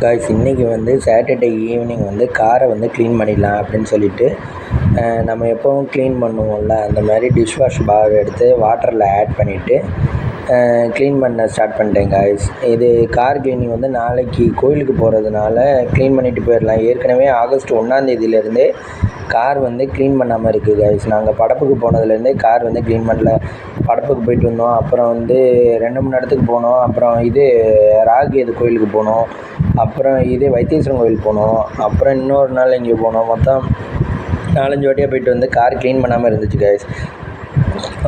Guys இன்றைக்கி வந்து Saturday evening வந்து காரை வந்து க்ளீன் பண்ணிடலாம் அப்படின்னு சொல்லிட்டு நம்ம எப்போவும் க்ளீன் பண்ணுவோம்ல அந்த மாதிரி டிஷ் வாஷ் பார் எடுத்து வாட்டரில் ஆட் பண்ணிவிட்டு க்ளீன் பண்ண ஸ்டார்ட் பண்ணிட்டேன் காய்ஸ். இது கார் க்ளீனிங் வந்து நாளைக்கு கோயிலுக்கு போகிறதுனால க்ளீன் பண்ணிவிட்டு போயிடலாம். ஏற்கனவே ஆகஸ்ட் 1ஆந்தேதியிலேருந்தே கார் வந்து க்ளீன் பண்ணாமல் இருக்குது காய்ஸ். நாங்கள் படப்புக்கு போனதுலேருந்தே கார் வந்து க்ளீன் பண்ணல. படப்புக்கு போயிட்டு வந்தோம், அப்புறம் வந்து 2-3 இடத்துக்கு போனோம், அப்புறம் ராகேது கோயிலுக்கு போனோம், அப்புறம் வைத்தீஸ்வரன் கோயில் போனோம், அப்புறம் இன்னொரு நாள் எங்கேயோ போனோம். மொத்தம் 4-5 வாட்டியாக போயிட்டு வந்து கார் க்ளீன் பண்ணாமல் இருந்துச்சு காய்ஸ்.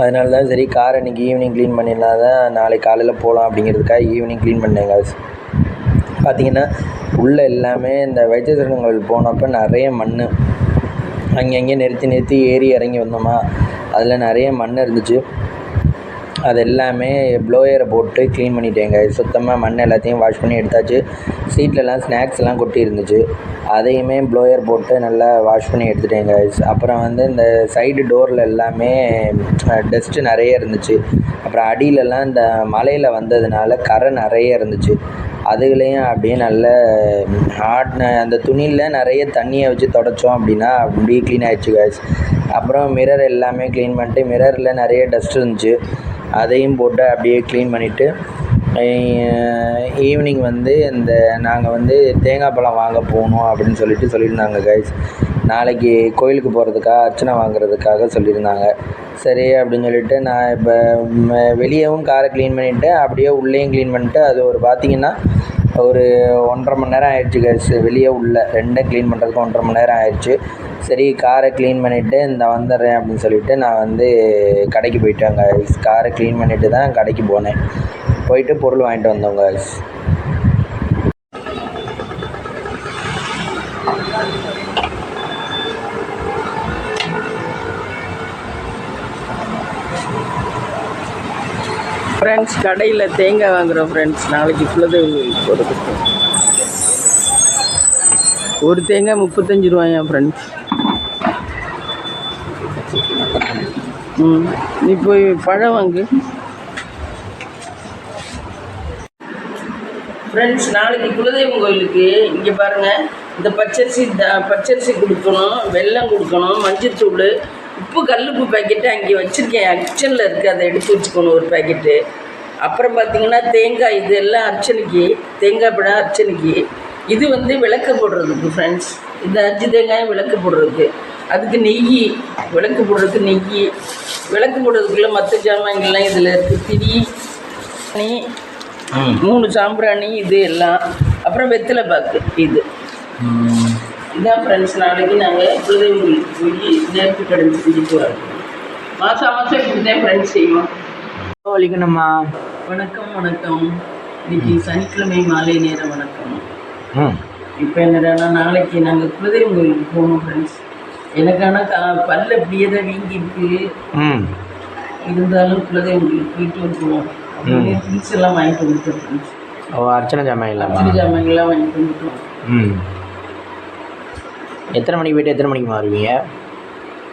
அதனால தான் சரி கார் இன்றைக்கி ஈவினிங் க்ளீன் பண்ணிடலாம், தான் நாளைக்கு காலையில் போகலாம் அப்படிங்கிறதுக்காக ஈவினிங் க்ளீன் பண்ணேன் காய்ஸ். பார்த்திங்கன்னா உள்ளே எல்லாமே இந்த வைத்தீஸ்வரன் கோயில் போனப்போ நிறைய மண் அங்கங்கே நிறுத்தி ஏறி இறங்கி வந்தோமா, அதில் நிறைய மண் இருந்துச்சு. அது எல்லாமே ப்ளோயரை போட்டு க்ளீன் பண்ணிட்டேங்க. சுத்தமாக மண் எல்லாத்தையும் வாஷ் பண்ணி எடுத்தாச்சு. சீட்லலாம் ஸ்நாக்ஸ்லாம் கொட்டி இருந்துச்சு, அதையுமே ப்ளோயர் போட்டு நல்லா வாஷ் பண்ணி எடுத்துட்டேங்க. அப்புறம் வந்து இந்த சைடு டோரில் எல்லாமே டஸ்ட்டு நிறைய இருந்துச்சு. அப்புறம் அடியிலலாம் இந்த மலையில் வந்ததுனால கரை நிறைய இருந்துச்சு. அதுகளையும் அப்படியே நல்ல அந்த துணியில் நிறைய தண்ணியை வச்சு துடைச்சோம் அப்படின்னா அப்படியே க்ளீன் ஆகிடுச்சு காய்ஸ். அப்புறம் மிரர் எல்லாமே க்ளீன் பண்ணிட்டு, மிரரில் நிறைய டஸ்ட் இருந்துச்சு, அதையும் போட்டு அப்படியே க்ளீன் பண்ணிவிட்டு ஈவினிங் வந்து நாங்கள் வந்து தேங்காய் பழம் வாங்க போகணும் அப்படின்னு சொல்லியிருந்தாங்க காய்ஸ். நாளைக்கு கோயிலுக்கு போகிறதுக்காக அர்ச்சனை வாங்குறதுக்காக சொல்லியிருந்தாங்க. சரி அப்படின்னு சொல்லிட்டு நான் இப்போ வெளியேவும் காரை க்ளீன் பண்ணிவிட்டு அப்படியே உள்ளேயும் க்ளீன் பண்ணிட்டு அது பார்த்திங்கன்னா ஒரு 1.5 மணி நேரம் ஆயிடுச்சு காய்ஸ். வெளியே உள்ள ரெண்டும் க்ளீன் பண்ணுறதுக்கு 1.5 மணி நேரம் ஆயிடுச்சு. சரி காரை க்ளீன் பண்ணிவிட்டு வந்துடுறேன் அப்படின்னு சொல்லிட்டு நான் வந்து கடைக்கு போயிட்டேன் காய்ஸ். காரை க்ளீன் பண்ணிவிட்டு தான் கடைக்கு போனேன். போயிட்டு பொருள் வாங்கிட்டு வந்தோம் காய்ஸ். ஃப்ரெண்ட்ஸ் கடையில் தேங்காய் வாங்குகிறோம் ஃப்ரெண்ட்ஸ். நாளைக்கு குலதெய்வம் போகிறதுக்கு ஒரு தேங்காய் 35 ரூபாயா ஃப்ரெண்ட்ஸ். நீ போய் பழம் வாங்கு ஃப்ரெண்ட்ஸ். நாளைக்கு குலதெய்வம் கோயிலுக்கு இங்கே பாருங்கள், இந்த பச்சரிசி கொடுக்கணும், வெல்லம் கொடுக்கணும், மஞ்சத்தூள், உப்பு, கல்லுப்பு பாக்கெட்டு அங்கே வச்சுருக்கேன். கிச்சனில் இருக்குது, அதை எடுத்து வச்சுக்கணும் ஒரு பாக்கெட்டு. அப்புறம் பார்த்திங்கன்னா தேங்காய், இது எல்லாம் அர்ச்சனைக்கு, தேங்காய் பழம் அர்ச்சனைக்கு. இது வந்து விளக்கு போடுறதுக்கு ஃப்ரெண்ட்ஸ். இந்த 5 தேங்காயும் விளக்கு போடுறதுக்கு. அதுக்கு நெய், விளக்கு போடுறதுக்கு நெய், விளக்கு போடுறதுக்குள்ள மற்ற ஜாமான்கள்லாம் இதில் இருக்குது. திரி, 3 சாம்பிராணி, இது எல்லாம். அப்புறம் வெத்தலை பாக்கு. இதான் ஃப்ரெண்ட்ஸ். நாளைக்கு நாங்கள் குலதெய்வம் போய் நேர்த்தி கடன் செஞ்சுட்டு வரோம். மாதம் இப்படி தான் ஃப்ரெண்ட்ஸ் செய்வோம். வலிக்கணும்மா. வணக்கம். இன்னைக்கு சனிக்கிழமை மாலை நேரம். வணக்கம். இப்போ என்னடானா நாளைக்கு நாங்கள் குலதெய்வம் கோயிலுக்கு போகணும் ஃப்ரெண்ட்ஸ். எனக்கான பல்ல அப்படியே தான் வீங்கிருக்கு. இருந்தாலும் குலதெய்வம் கோயிலுக்கு போயிட்டு வந்துடுவோம். அப்படியே திங்ஸ் எல்லாம் வாங்கிட்டு வந்துட்டோம் ஃப்ரெண்ட்ஸ். அர்ச்சனை ஜாமான்லாம் வாங்கிட்டு வந்துட்டோம். எத்தனை மணிக்கு போய்ட்டு எத்தனை மணிக்கு மாறுவீங்க?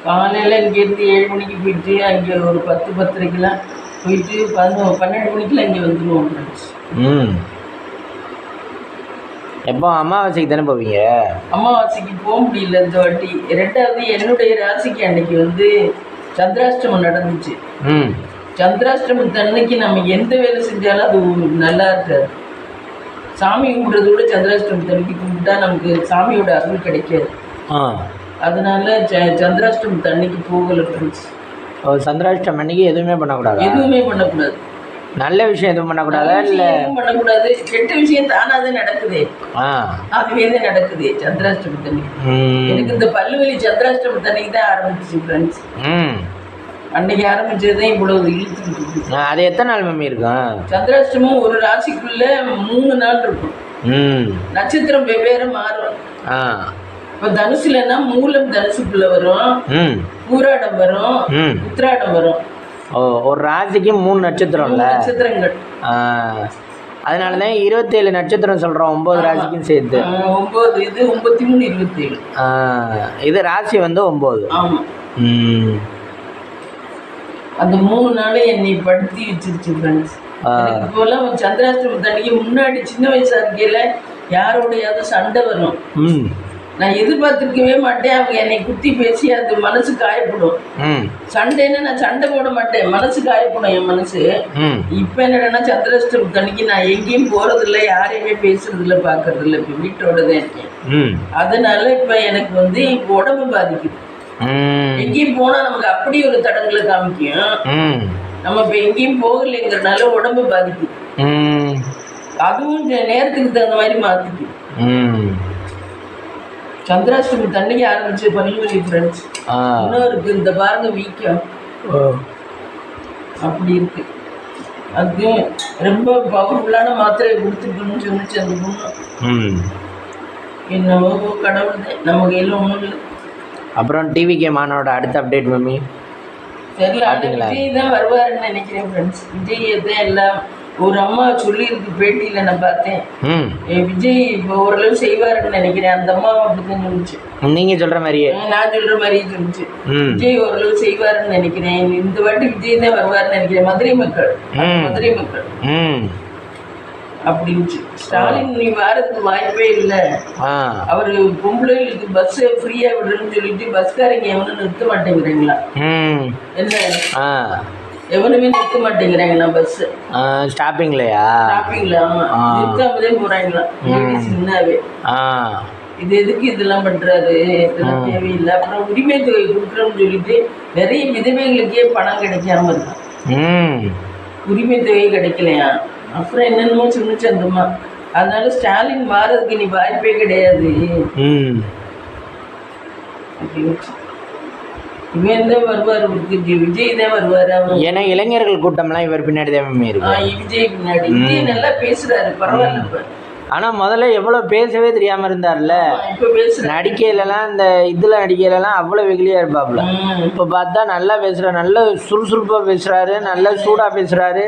காலையில் இங்கேருந்து 7 மணிக்கு போயிட்டு அங்கே ஒரு 10-10:30 போயிட்டு 12 மணிக்கெலாம் இங்கே வந்துடுவோம் ஃப்ரெண்ட்ஸ். எப்போ அமாவாசைக்கு தானே போவீங்க? அமாவாசைக்கு போக முடியல இந்த வாட்டி. 2வது என்னுடைய ராசிக்கு அன்னைக்கு வந்து சந்திராஷ்டமம் நடந்துச்சு. சந்திராஷ்டமத்து அன்னைக்கு நம்ம எந்த வேலை செஞ்சாலும் அது நல்லா இருக்காது. சாமி கும்பிட்றத விட சந்திராஷ்டமத்து அன்னைக்கு கும்பிட்டா நமக்கு சாமியோட அருள் கிடைக்காது. அதனால சந்திராஷ்டமத்து அன்னைக்கு போகலை ஃப்ரெண்ட்ஸ். சந்திராஷ்டம் அன்னைக்கு எதுவுமே பண்ணக்கூடாது. நல்ல விஷயம் எதுவும் பண்ணக்கூடாதா? இல்லை பண்ணக்கூடாது. கெட்ட விஷயம் தானாக நடக்குது. அதுவே தான் நடக்குது சந்திராஷ்டமத்து அன்னைக்கு. எனக்கு இந்த பல்லுவலி சந்திராஷ்டமத்து அன்னைக்கு தான் ஆரம்பிச்சு ஃப்ரெண்ட்ஸ். அன்னைக்கு ஆரம்பிச்சதுதான் இவ்வளவு இழுத்துக்கிட்டு இருக்கு. அது எத்தனை நாள் மம்மி இருக்கும்? சந்திராஷ்டமம் ஒரு ராசிக்குள்ள 3 நாள் இருக்கும். நட்சத்திரம் வெவ்வேறு மாறும். இப்போ தனுசுலன்னா மூலம் தனுசுக்குள்ள வரும், பூராடம் வரும், உத்திராடம் வரும். ஒரு ராசிக்கு 3 நட்சத்திரங்கள். அதனாலதான் 27 நட்சத்திரம் சொல்றோம். 9 ராசிக்கும் சேர்த்து 9. இது 93, 27. இது ராசி வந்து 9. ஆமா. அந்த 3 நாளே என்னை படுத்தி வச்சிருச்சு ஃப்ரெண்ட்ஸ். இப்போல்லாம் சந்திராஷ்டமத்து அன்னைக்கு முன்னாடி சின்ன வயசாக இருக்கையில் யாரோடையாவது சண்டை வரும். ம் நான் எதிர்பார்த்துருக்கவே மாட்டேன். அவங்க என்னை குத்தி பேசி அது மனசு காயப்படும். ம் சண்டைன்னா நான் சண்டை போட மாட்டேன், மனசு காயப்படும் என் மனசு. ம் இப்போ என்னடனா சந்திராஷ்டமம் தண்ணிக்கு நான் எங்கேயும் போகிறதில்ல, யாரையுமே பேசுறதில்ல, பார்க்கறதில்ல, இப்போ வீட்டோட தான் இருக்கேன். ம் அதனால இப்போ எனக்கு வந்து இப்போ உடம்பு பாதிக்குது. ம் எங்கேயும் போனால் நமக்கு அப்படி ஒரு தடங்களை காமிக்கும். ம் நம்ம இப்போ எங்கேயும் போகலைங்கிறனால உடம்பு பாதிக்குது. ம் அதுவும் நேரத்துக்கு தகுந்த மாதிரி மாற்றிக்குது. ம் சந்திராஷ்டமி தண்ணிக்கு ஆரம்பிச்சு பள்ளிவலி ஃப்ரெண்ட்ஸ். ஆ இன்னும் இருக்கு, இந்த பாருங்க வீக்கம் ஓ அப்படி இருக்கு. அது ரொம்ப பவர்ஃபுல்லான மாத்திரையை கொடுத்துருக்கணும்னு சொன்னிச்சு அந்த பொண்ணு. ம் என்னவோ கடவுள் தான், நம்ம கையில் ஒன்றும் இல்லை. அப்புறம் டிவிகே மானோட அடுத்த அப்டேட் மம்மி தெரியல. ஆனால் பார்த்தீங்களா? விஜய் தான் வருவாருன்னு நினைக்கிறேன் ஃப்ரெண்ட்ஸ். விஜய் தான் எல்லாம் ஒரு அம்மா சொல்லியிருக்கு பேட்டியில், நான் பார்த்தேன். ம் விஜய் இப்போ ஓரளவு செய்வாருன்னு நினைக்கிறேன். அந்த அம்மா அப்படிதான் சொல்லிச்சு. நீங்கள் சொல்கிற மாதிரியே நான் சொல்கிற மாதிரியே சொல்லிச்சு. ம் விஜய் ஓரளவு செய்வாருன்னு நினைக்கிறேன். இந்த வாட்டி விஜய் தான் வருவாருன்னு நினைக்கிறேன். மதுரை மக்கள் மதுரை மக்கள் ம் அப்படின்ச்சு. ஸ்டாலின் நீ வாரத்துக்கு வாய்ப்பே இல்லை. ஆ அவர் பொம்பளைகளுக்கு பஸ் ஃப்ரீயா விடுறேன்னு சொல்லிட்டு பஸ்காரங்க எவனும் நிறுத்த மாட்டேங்கிறீங்களா? ம் என்ன ஆ எவனுமே நிறுத்த மாட்டேங்கிறாங்களா பஸ் ஸ்டாப்பிங்லையா? ஷாப்பிங்ல? ஆமா, நிறுத்தாமதே போறாங்களா சின்னாவே. ஆ இது எதுக்கு இதெல்லாம் பண்றாரு? இதெல்லாம் தேவையில்லை. அப்புறம் உரிமை தொகை கொடுக்குறோம்னு சொல்லிட்டு நிறைய விதவைகளுக்கே பணம் கிடைக்காம இருக்கான். ம் உரிமை தொகை கிடைக்கலையா? அப்புறம் என்னென்னமோ சொன்னிச்சு அந்தம்மா. அதனால ஸ்டாலின் மாறதுக்கு நீ வாய்ப்பே கிடையாது ம் அப்படின்னு. இவன் தான் வருவார், விஜய் தான் வருவார். ஏன்னா இளைஞர்கள் கூட்டம்லாம் இவர் பின்னாடி தான் மம்மி இருக்கு. விஜய் பின்னாடி. விஜய் நல்லா பேசுறாரு, பரவாயில்ல. இப்ப ஆனால் முதல்ல எவ்வளோ பேசவே தெரியாமல் இருந்தார்ல. இப்ப பேசுறாரு. நடிக்கையிலலாம் இந்த இதில் நடிக்கையிலலாம் அவ்வளோ வெகுளியாக இருப்பாப்புல. இப்போ பார்த்தா நல்லா பேசுகிறார், நல்ல சுறுசுறுப்பாக பேசுகிறாரு, நல்ல சூடாக பேசுகிறாரு.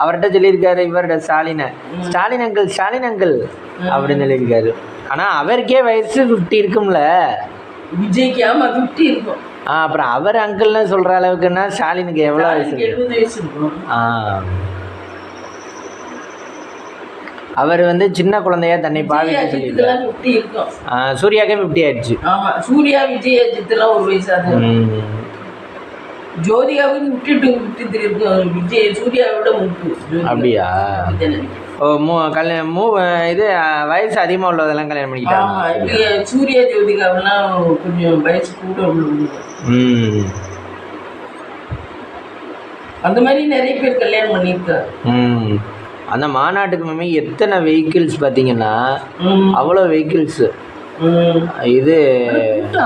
அவர்கிட்ட சொல்லியிருக்காரு இவர்கிட்ட ஸ்டாலின் அங்கிள் அப்படின்னு சொல்லியிருக்காரு. ஆனால் அவருக்கே வயசு 50 இருக்கும்ல. விஜய்க்கு ஆமா 50 இருக்கும். அப்புறம் அவர் அங்கிள்னு சொல்கிற அளவுக்குன்னா ஸ்டாலினுக்கு எவ்வளோ வயசு? 70 வயசு இருக்கும். அவர் வந்து சின்ன குழந்தையா தன்னை பாவிக்க சொல்லியிருக்காரு. 50 இருக்கும். சூர்யாக்கே 50 ஆயிடுச்சு. ஆமா, சூர்யா விஜய் அஜித்லாம் ஒரு வயசாக. ஜோதிகாவுக்கு 52 இருக்கும். விஜய் சூர்யாவோட 30. அப்படியா? ஓ இது வயசு அதிகமாக உள்ளதெல்லாம் கல்யாணம் பண்ணிக்கிட்டாங்க. ஆமா, சூர்யா ஜோதிகாவெல்லாம் கொஞ்சம் வயசு கூட உள்ளவங்க. அந்த மாதிரி நிறைய பேர் கல்யாணம் பண்ணியிருக்காரு. அந்த மாநாட்டுக்கு மேமே எத்தனை வெஹிக்கிள்ஸ் பார்த்தீங்கன்னா அவ்வளோ வெஹிக்கிள்ஸ். இது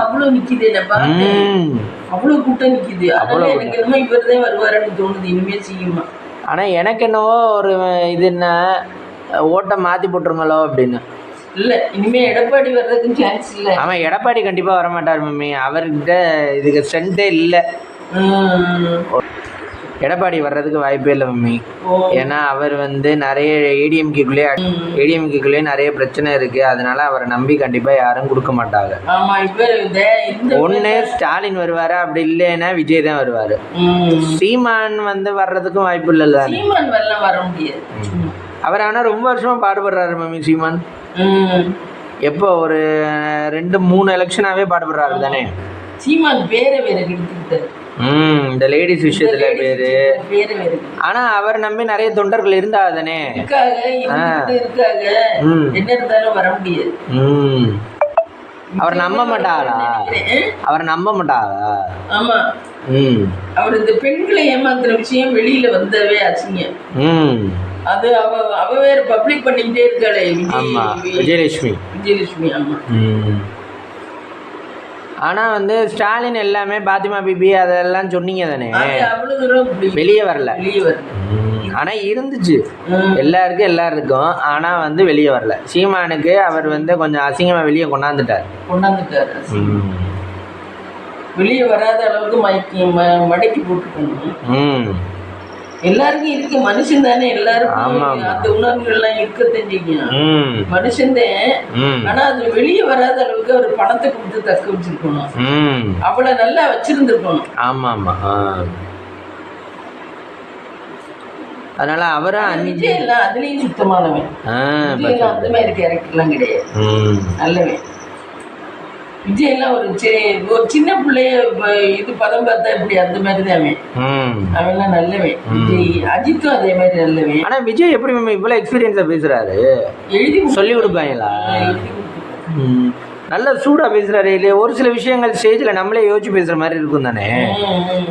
அவ்வளோ நிற்கிது, அவ்வளோ கூட்டம் நிற்கிது. அதனால எனக்கு என்னமோ இவர் தான் வருவாருன்னு தோணுது இனிமேல் செய்யுமா. ஆனால் எனக்கு என்னவோ ஒரு இது என்ன ஓட்டை மாற்றி போட்டுருங்களோ அப்படின்னு. இல்லை, இனிமேல் எடப்பாடி வர்றதுக்கு சான்ஸ் இல்லை. ஆமாம், எடப்பாடி கண்டிப்பாக வரமாட்டார் மம்மி. அவர்கிட்ட இதுக்கு ஸ்ட்ரென்த்தே இல்லை. எடப்பாடி வர்றதுக்கு வாய்ப்பே இல்லை மம்மி. ஏன்னா அவர் வந்து நிறைய ஏடிஎம்கேக்குள்ளேயே நிறைய பிரச்சனை இருக்குது. அதனால அவரை நம்பி கண்டிப்பாக யாரும் கொடுக்க மாட்டாங்க. ஒன்று ஸ்டாலின் வருவார், அப்படி இல்லைன்னா விஜய் தான் வருவார். சீமான் வந்து வர்றதுக்கும் வாய்ப்பு இல்லை. வர முடியாது. அவர் ஆனால் ரொம்ப வருஷமாக பாடுபடுறாரு மம்மி சீமான். எப்போ ஒரு 2-3 எலெக்ஷனாகவே பாடுபடுறாரு தானே. சீமான் பேரை வேற எடுத்துக்கிட்டாரு. இந்த லேடிஸ் விஷயத்துல பேரு. ஆனா அவர் நம்பி நிறைய தொண்டர்கள் இருந்தா தானே என்ன இருந்தாலும் வர முடியாது. அவர் நம்ப மாட்டாளா? ஆமா, அவர் இந்த பெண்களை ஏமாத்துற விஷயம் வெளியில வந்தவே அசிங்கம். அது அவ வேற பப்ளிக் பண்ணிக்கிட்டே இருக்காளே விஜயலட்சுமி. ஆமா. ஆனால் வந்து ஸ்டாலின் எல்லாமே பாத்திமா பிபி அதெல்லாம் சொன்னீங்க தானே, வெளியே வரல. ஆனால் இருந்துச்சு, எல்லாருக்கும். ஆனால் வந்து வெளியே வரல. சீமானுக்கு அவர் வந்து கொஞ்சம் அசிங்கமாக வெளியே கொண்டாந்துட்டார். வெளியே வராத அளவுக்கு மடக்கி போட்டுக்கணும். எல்லாருக்கும் இருக்கு, மனுஷன் தானே. எல்லாருக்கும் அந்த உணர்வுகள் எல்லாம் இருக்க தெரிஞ்சுங்க, மனுஷன் தான். ஆனா அது வெளியே வராத அளவுக்கு அவர் பணத்தை கொடுத்து தக்க வச்சிருக்கணும், அவளை நல்லா வச்சிருந்துருக்கணும். ஆமா ஆமா. அதனால அவரும் விஜய் எல்லாம் அதுலேயும் சுத்தமானவன். அந்த மாதிரி கேரக்டர்லாம் கிடையாது, நல்லவன். விஜய் எல்லாம் ஒரு சின்ன பிள்ளைய இது பதம் பார்த்தா இப்படி அந்த மாதிரி தான் அவன்லாம் நல்லவன். விஜய் அஜித்தும் அதே மாதிரி நல்லவன். ஆனா விஜய் எப்படி இவ்வளவு எக்ஸ்பீரியன்ஸா பேசுறாரு? எழுதி சொல்லி கொடுப்பாங்களா? நல்ல சூடா பேசுறாரு இல்லையா? ஒரு சில விஷயங்கள் ஸ்டேஜ்ல நம்மளே யோசிச்சு பேசுற மாதிரி இருக்கும் தானே.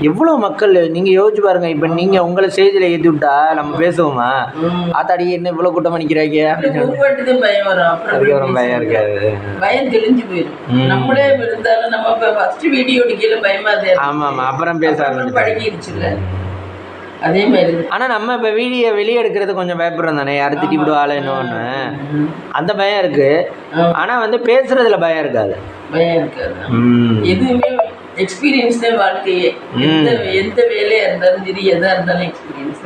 எவ்வளவு மக்கள் நீங்க யோசிச்சு பாருங்க. இப்ப நீங்க உங்களை ஸ்டேஜ்ல ஏத்தி விட்டா நம்ம பேசுவோமா? ஆத்தாடி என்ன இவ்வளவு கூட்டமா நிக்கிறாங்க அப்படின்னு பயம் வரும். அதுக்கப்புறம் பயம் இருக்காது, பயம் தெளிஞ்சு போயிடும். நம்மளே இருந்தாலும் நம்ம ஃபர்ஸ்ட் வீடியோ எடுக்கல பயமா தான். ஆமா ஆமா, அப்புறம் பேச பழகிடுச்சுல அதே மாதிரி. ஆனா நம்ம இப்ப வீடியோ வெளியே எடுக்கிறது கொஞ்சம் பயப்படுறோம் தானே, யாரும் திட்டி விடுவாள் இன்னொன்னு, அந்த பயம் இருக்கு. ஆனா வந்து பேசுறதுல பயம் இருக்காது. பயம் இருக்காது. எதுவுமே எக்ஸ்பீரியன்ஸ் தான் வாழ்க்கையே. எந்த வேலையா இருந்தாலும் சரி, எதா இருந்தாலும் எக்ஸ்பீரியன்ஸ்.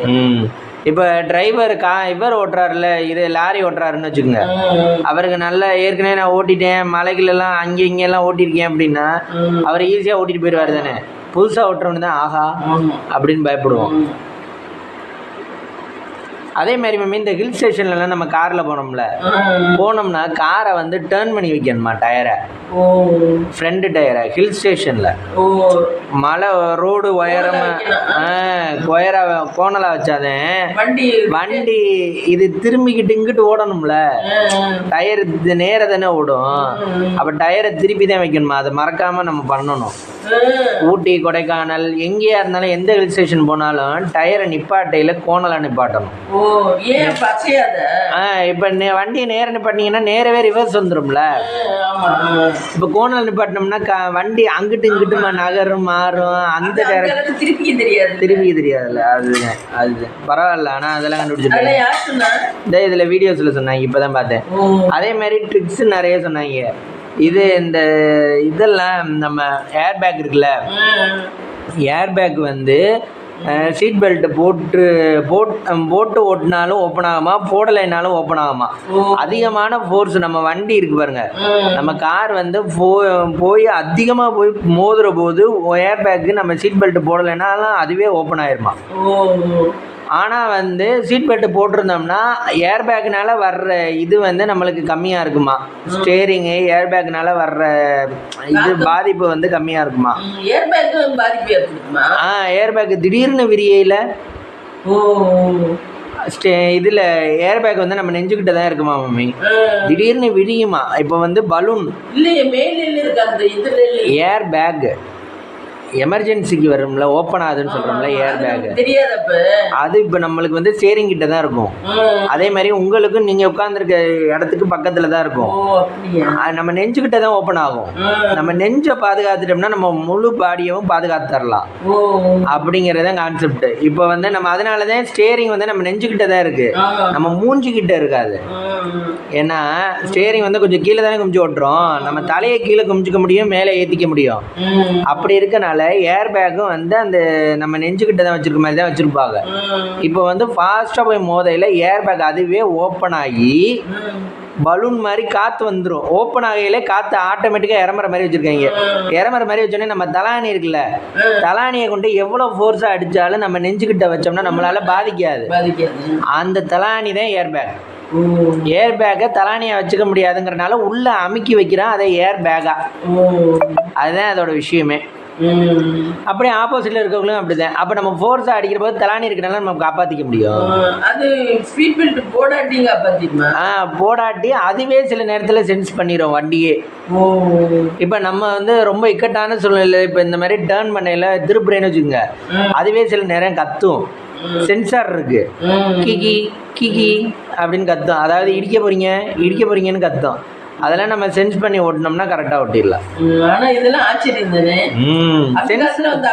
இப்போ டிரைவர் இவர் ஓட்டுறாருல, இது லாரி ஓட்டுறாருன்னு வச்சுக்கோங்க. அவருக்கு நல்லா ஏற்கனவே நான் ஓட்டிட்டேன், மலைகளெல்லாம் அங்கே இங்கெல்லாம் ஓட்டிருக்கேன் அப்படின்னா அவர் ஈஸியாக ஓட்டிட்டு போயிடுவார் தானே. புதுசாக ஓட்டுறவனு தான் ஆஹா அப்படின்னு பயப்படுவோம். அதே மாதிரி மேம் இந்த ஹில் ஸ்டேஷன்லலாம் நம்ம காரில் போனோம்னா காரை வந்து டேர்ன் பண்ணி வைக்கணுமா டயரை, ஃப்ரண்ட் டயரை ஹில் ஸ்டேஷனில். மலை ரோடு கோணலா வச்சாதே வண்டி இது திரும்பிக்கிட்டு இங்கிட்டு ஓடணும்ல, டயர் நேர தானே ஓடும். அப்போ டயரை திருப்பி தான் வைக்கணுமா, அதை மறக்காமல் நம்ம பண்ணணும். ஊட்டி கொடைக்கானல் எங்கேயா இருந்தாலும் எந்த ஹில் ஸ்டேஷன் போனாலும் டயரை நிப்பாட்டையில் கோணலா நிப்பாட்டணும். இப்போ வண்டியை நேர நிப்பாட்டினீங்கன்னா நேரவே ரிவர்ஸ் வந்துடும்ல. இப்போ கோணல் நிப்பாட்டினோம்னா வண்டி அங்கிட்டு இங்கிட்டு நகரும் மாறும், அந்த திருப்பி தெரியாதுல்ல. அது பரவாயில்ல. ஆனால் அதெல்லாம் கண்டுபிடிச்சிருக்கேன் இதில் வீடியோஸில் சொன்னாங்க, இப்போ தான் பார்த்தேன். அதே மாதிரி ட்ரிக்ஸ் நிறைய சொன்னாங்க. இதெல்லாம் நம்ம ஏர் பேக் இருக்குல்ல, ஏர் பேக் வந்து சீட் பெல்ட் போட்டு ஓட்டினாலும் ஓப்பன் ஆகுமா, போடலைனாலும் ஓப்பன் ஆகுமா. அதிகமான ஃபோர்ஸ் நம்ம வண்டி இருக்கு பாருங்க, நம்ம கார் வந்து போய் அதிகமாக போய் மோதுற போது ஏர் பேக்கு நம்ம சீட் பெல்ட் போடலைனாலும் அதுவே ஓப்பன் ஆயிருமா. ஆனால் வந்து சீட் பெல்ட் போட்டிருந்தோம்னா ஏர் பேக்னால வர்ற இது வந்து நம்மளுக்கு கம்மியாக இருக்குமா. ஸ்டேரிங்கு ஏர் பேக்னால வர்ற இது பாதிப்பு வந்து கம்மியாக இருக்குமா. ஏர் பேக் திடீர்னு விரியையில் இதில் ஏர் பேக் வந்து நம்ம நெஞ்சுக்கிட்ட தான் இருக்குமா மம்மி, திடீர்னு விரியுமா. இப்போ வந்து பலூன் ஏர் பேக் எமர்ஜென்சிக்கு வரும்ல, ஓப்பன் ஆகுதுன்னு சொல்கிறோம்ல ஏர் பேக், அது இப்போ நம்மளுக்கு வந்து ஸ்டேரிங் கிட்ட தான் இருக்கும். அதே மாதிரி உங்களுக்கும் நீங்கள் உட்காந்துருக்க இடத்துக்கு பக்கத்தில் தான் இருக்கும். நம்ம நெஞ்சுக்கிட்ட தான் ஓப்பன் ஆகும். நம்ம நெஞ்சை பாதுகாத்துட்டோம்னா நம்ம முழு பாடியவும் பாதுகாத்து தரலாம் அப்படிங்கிறதான் கான்செப்ட். இப்போ வந்து நம்ம அதனால தான் ஸ்டேரிங் வந்து நம்ம நெஞ்சுக்கிட்ட தான் இருக்கு, நம்ம மூஞ்சிக்கிட்ட இருக்காது. ஏன்னா ஸ்டேரிங் வந்து கொஞ்சம் கீழே தானே குமிச்சு ஓட்டுறோம், நம்ம தலையை கீழே குமிச்சிக்க முடியும், மேலே ஏற்றிக்க முடியும். அப்படி இருக்கனால ஏர் பேக்கும் வந்து அந்த நம்ம நெஞ்சுக்கிட்ட தான் வச்சிருக்க மாதிரி தான் வச்சிருப்பாங்க. இப்போ வந்து ஃபாஸ்ட்டாக போய் மோதையில் ஏர் பேக் அதுவே ஓப்பன் ஆகி பலூன் மாதிரி காற்று வந்துடும். ஓப்பன் ஆகையிலே காற்று ஆட்டோமேட்டிக்காக இறங்குற மாதிரி வச்சுருக்காங்க. இறங்குற மாதிரி வச்சோடனே நம்ம தலானி இருக்குல்ல, தலானியை கொண்டு எவ்வளோ ஃபோர்ஸாக அடித்தாலும் நம்ம நெஞ்சுக்கிட்ட வச்சோம்னா நம்மளால் பாதிக்காது. அந்த தலானி தான் ஏர் பேக். ஏர் பேக்கை தலானியை வச்சுக்க முடியாதுங்கிறனால உள்ளே அமுக்கி வைக்கிறான், அதை ஏர் பேக்கா. அதுதான் அதோட விஷயமே. அப்படியே ஆப்போசிட்ல இருக்கவங்களும் அப்படிதான். அப்ப நம்ம ஃபோர்ஸா அடிக்கிற போது தலானி இருக்கனால நம்ம காப்பாத்திக்க முடியும். அது ஸ்பீட் பெல்ட் போடாட்டி காப்பாத்திடுமா? போடாட்டி அதுவே சில நேரத்துல சென்ஸ் பண்ணிடும் வண்டியே. இப்ப நம்ம வந்து ரொம்ப இக்கட்டான சூழ்நிலை, இப்ப இந்த மாதிரி டேர்ன் பண்ணையில திருப்புறேன்னு வச்சுக்கோங்க, அதுவே சில நேரம் கத்தும். சென்சார் இருக்கு, கிகி கிகி அப்படின்னு கத்தும். அதாவது இடிக்க போறீங்கன்னு கத்தும். அதெல்லாம் நம்ம சென்ஸ் பண்ணி ஓட்டினோம்னா கரெக்டா ஓட்டிடலாம். ஆனா இதெல்லாம் ஆச்சரியம் தானே.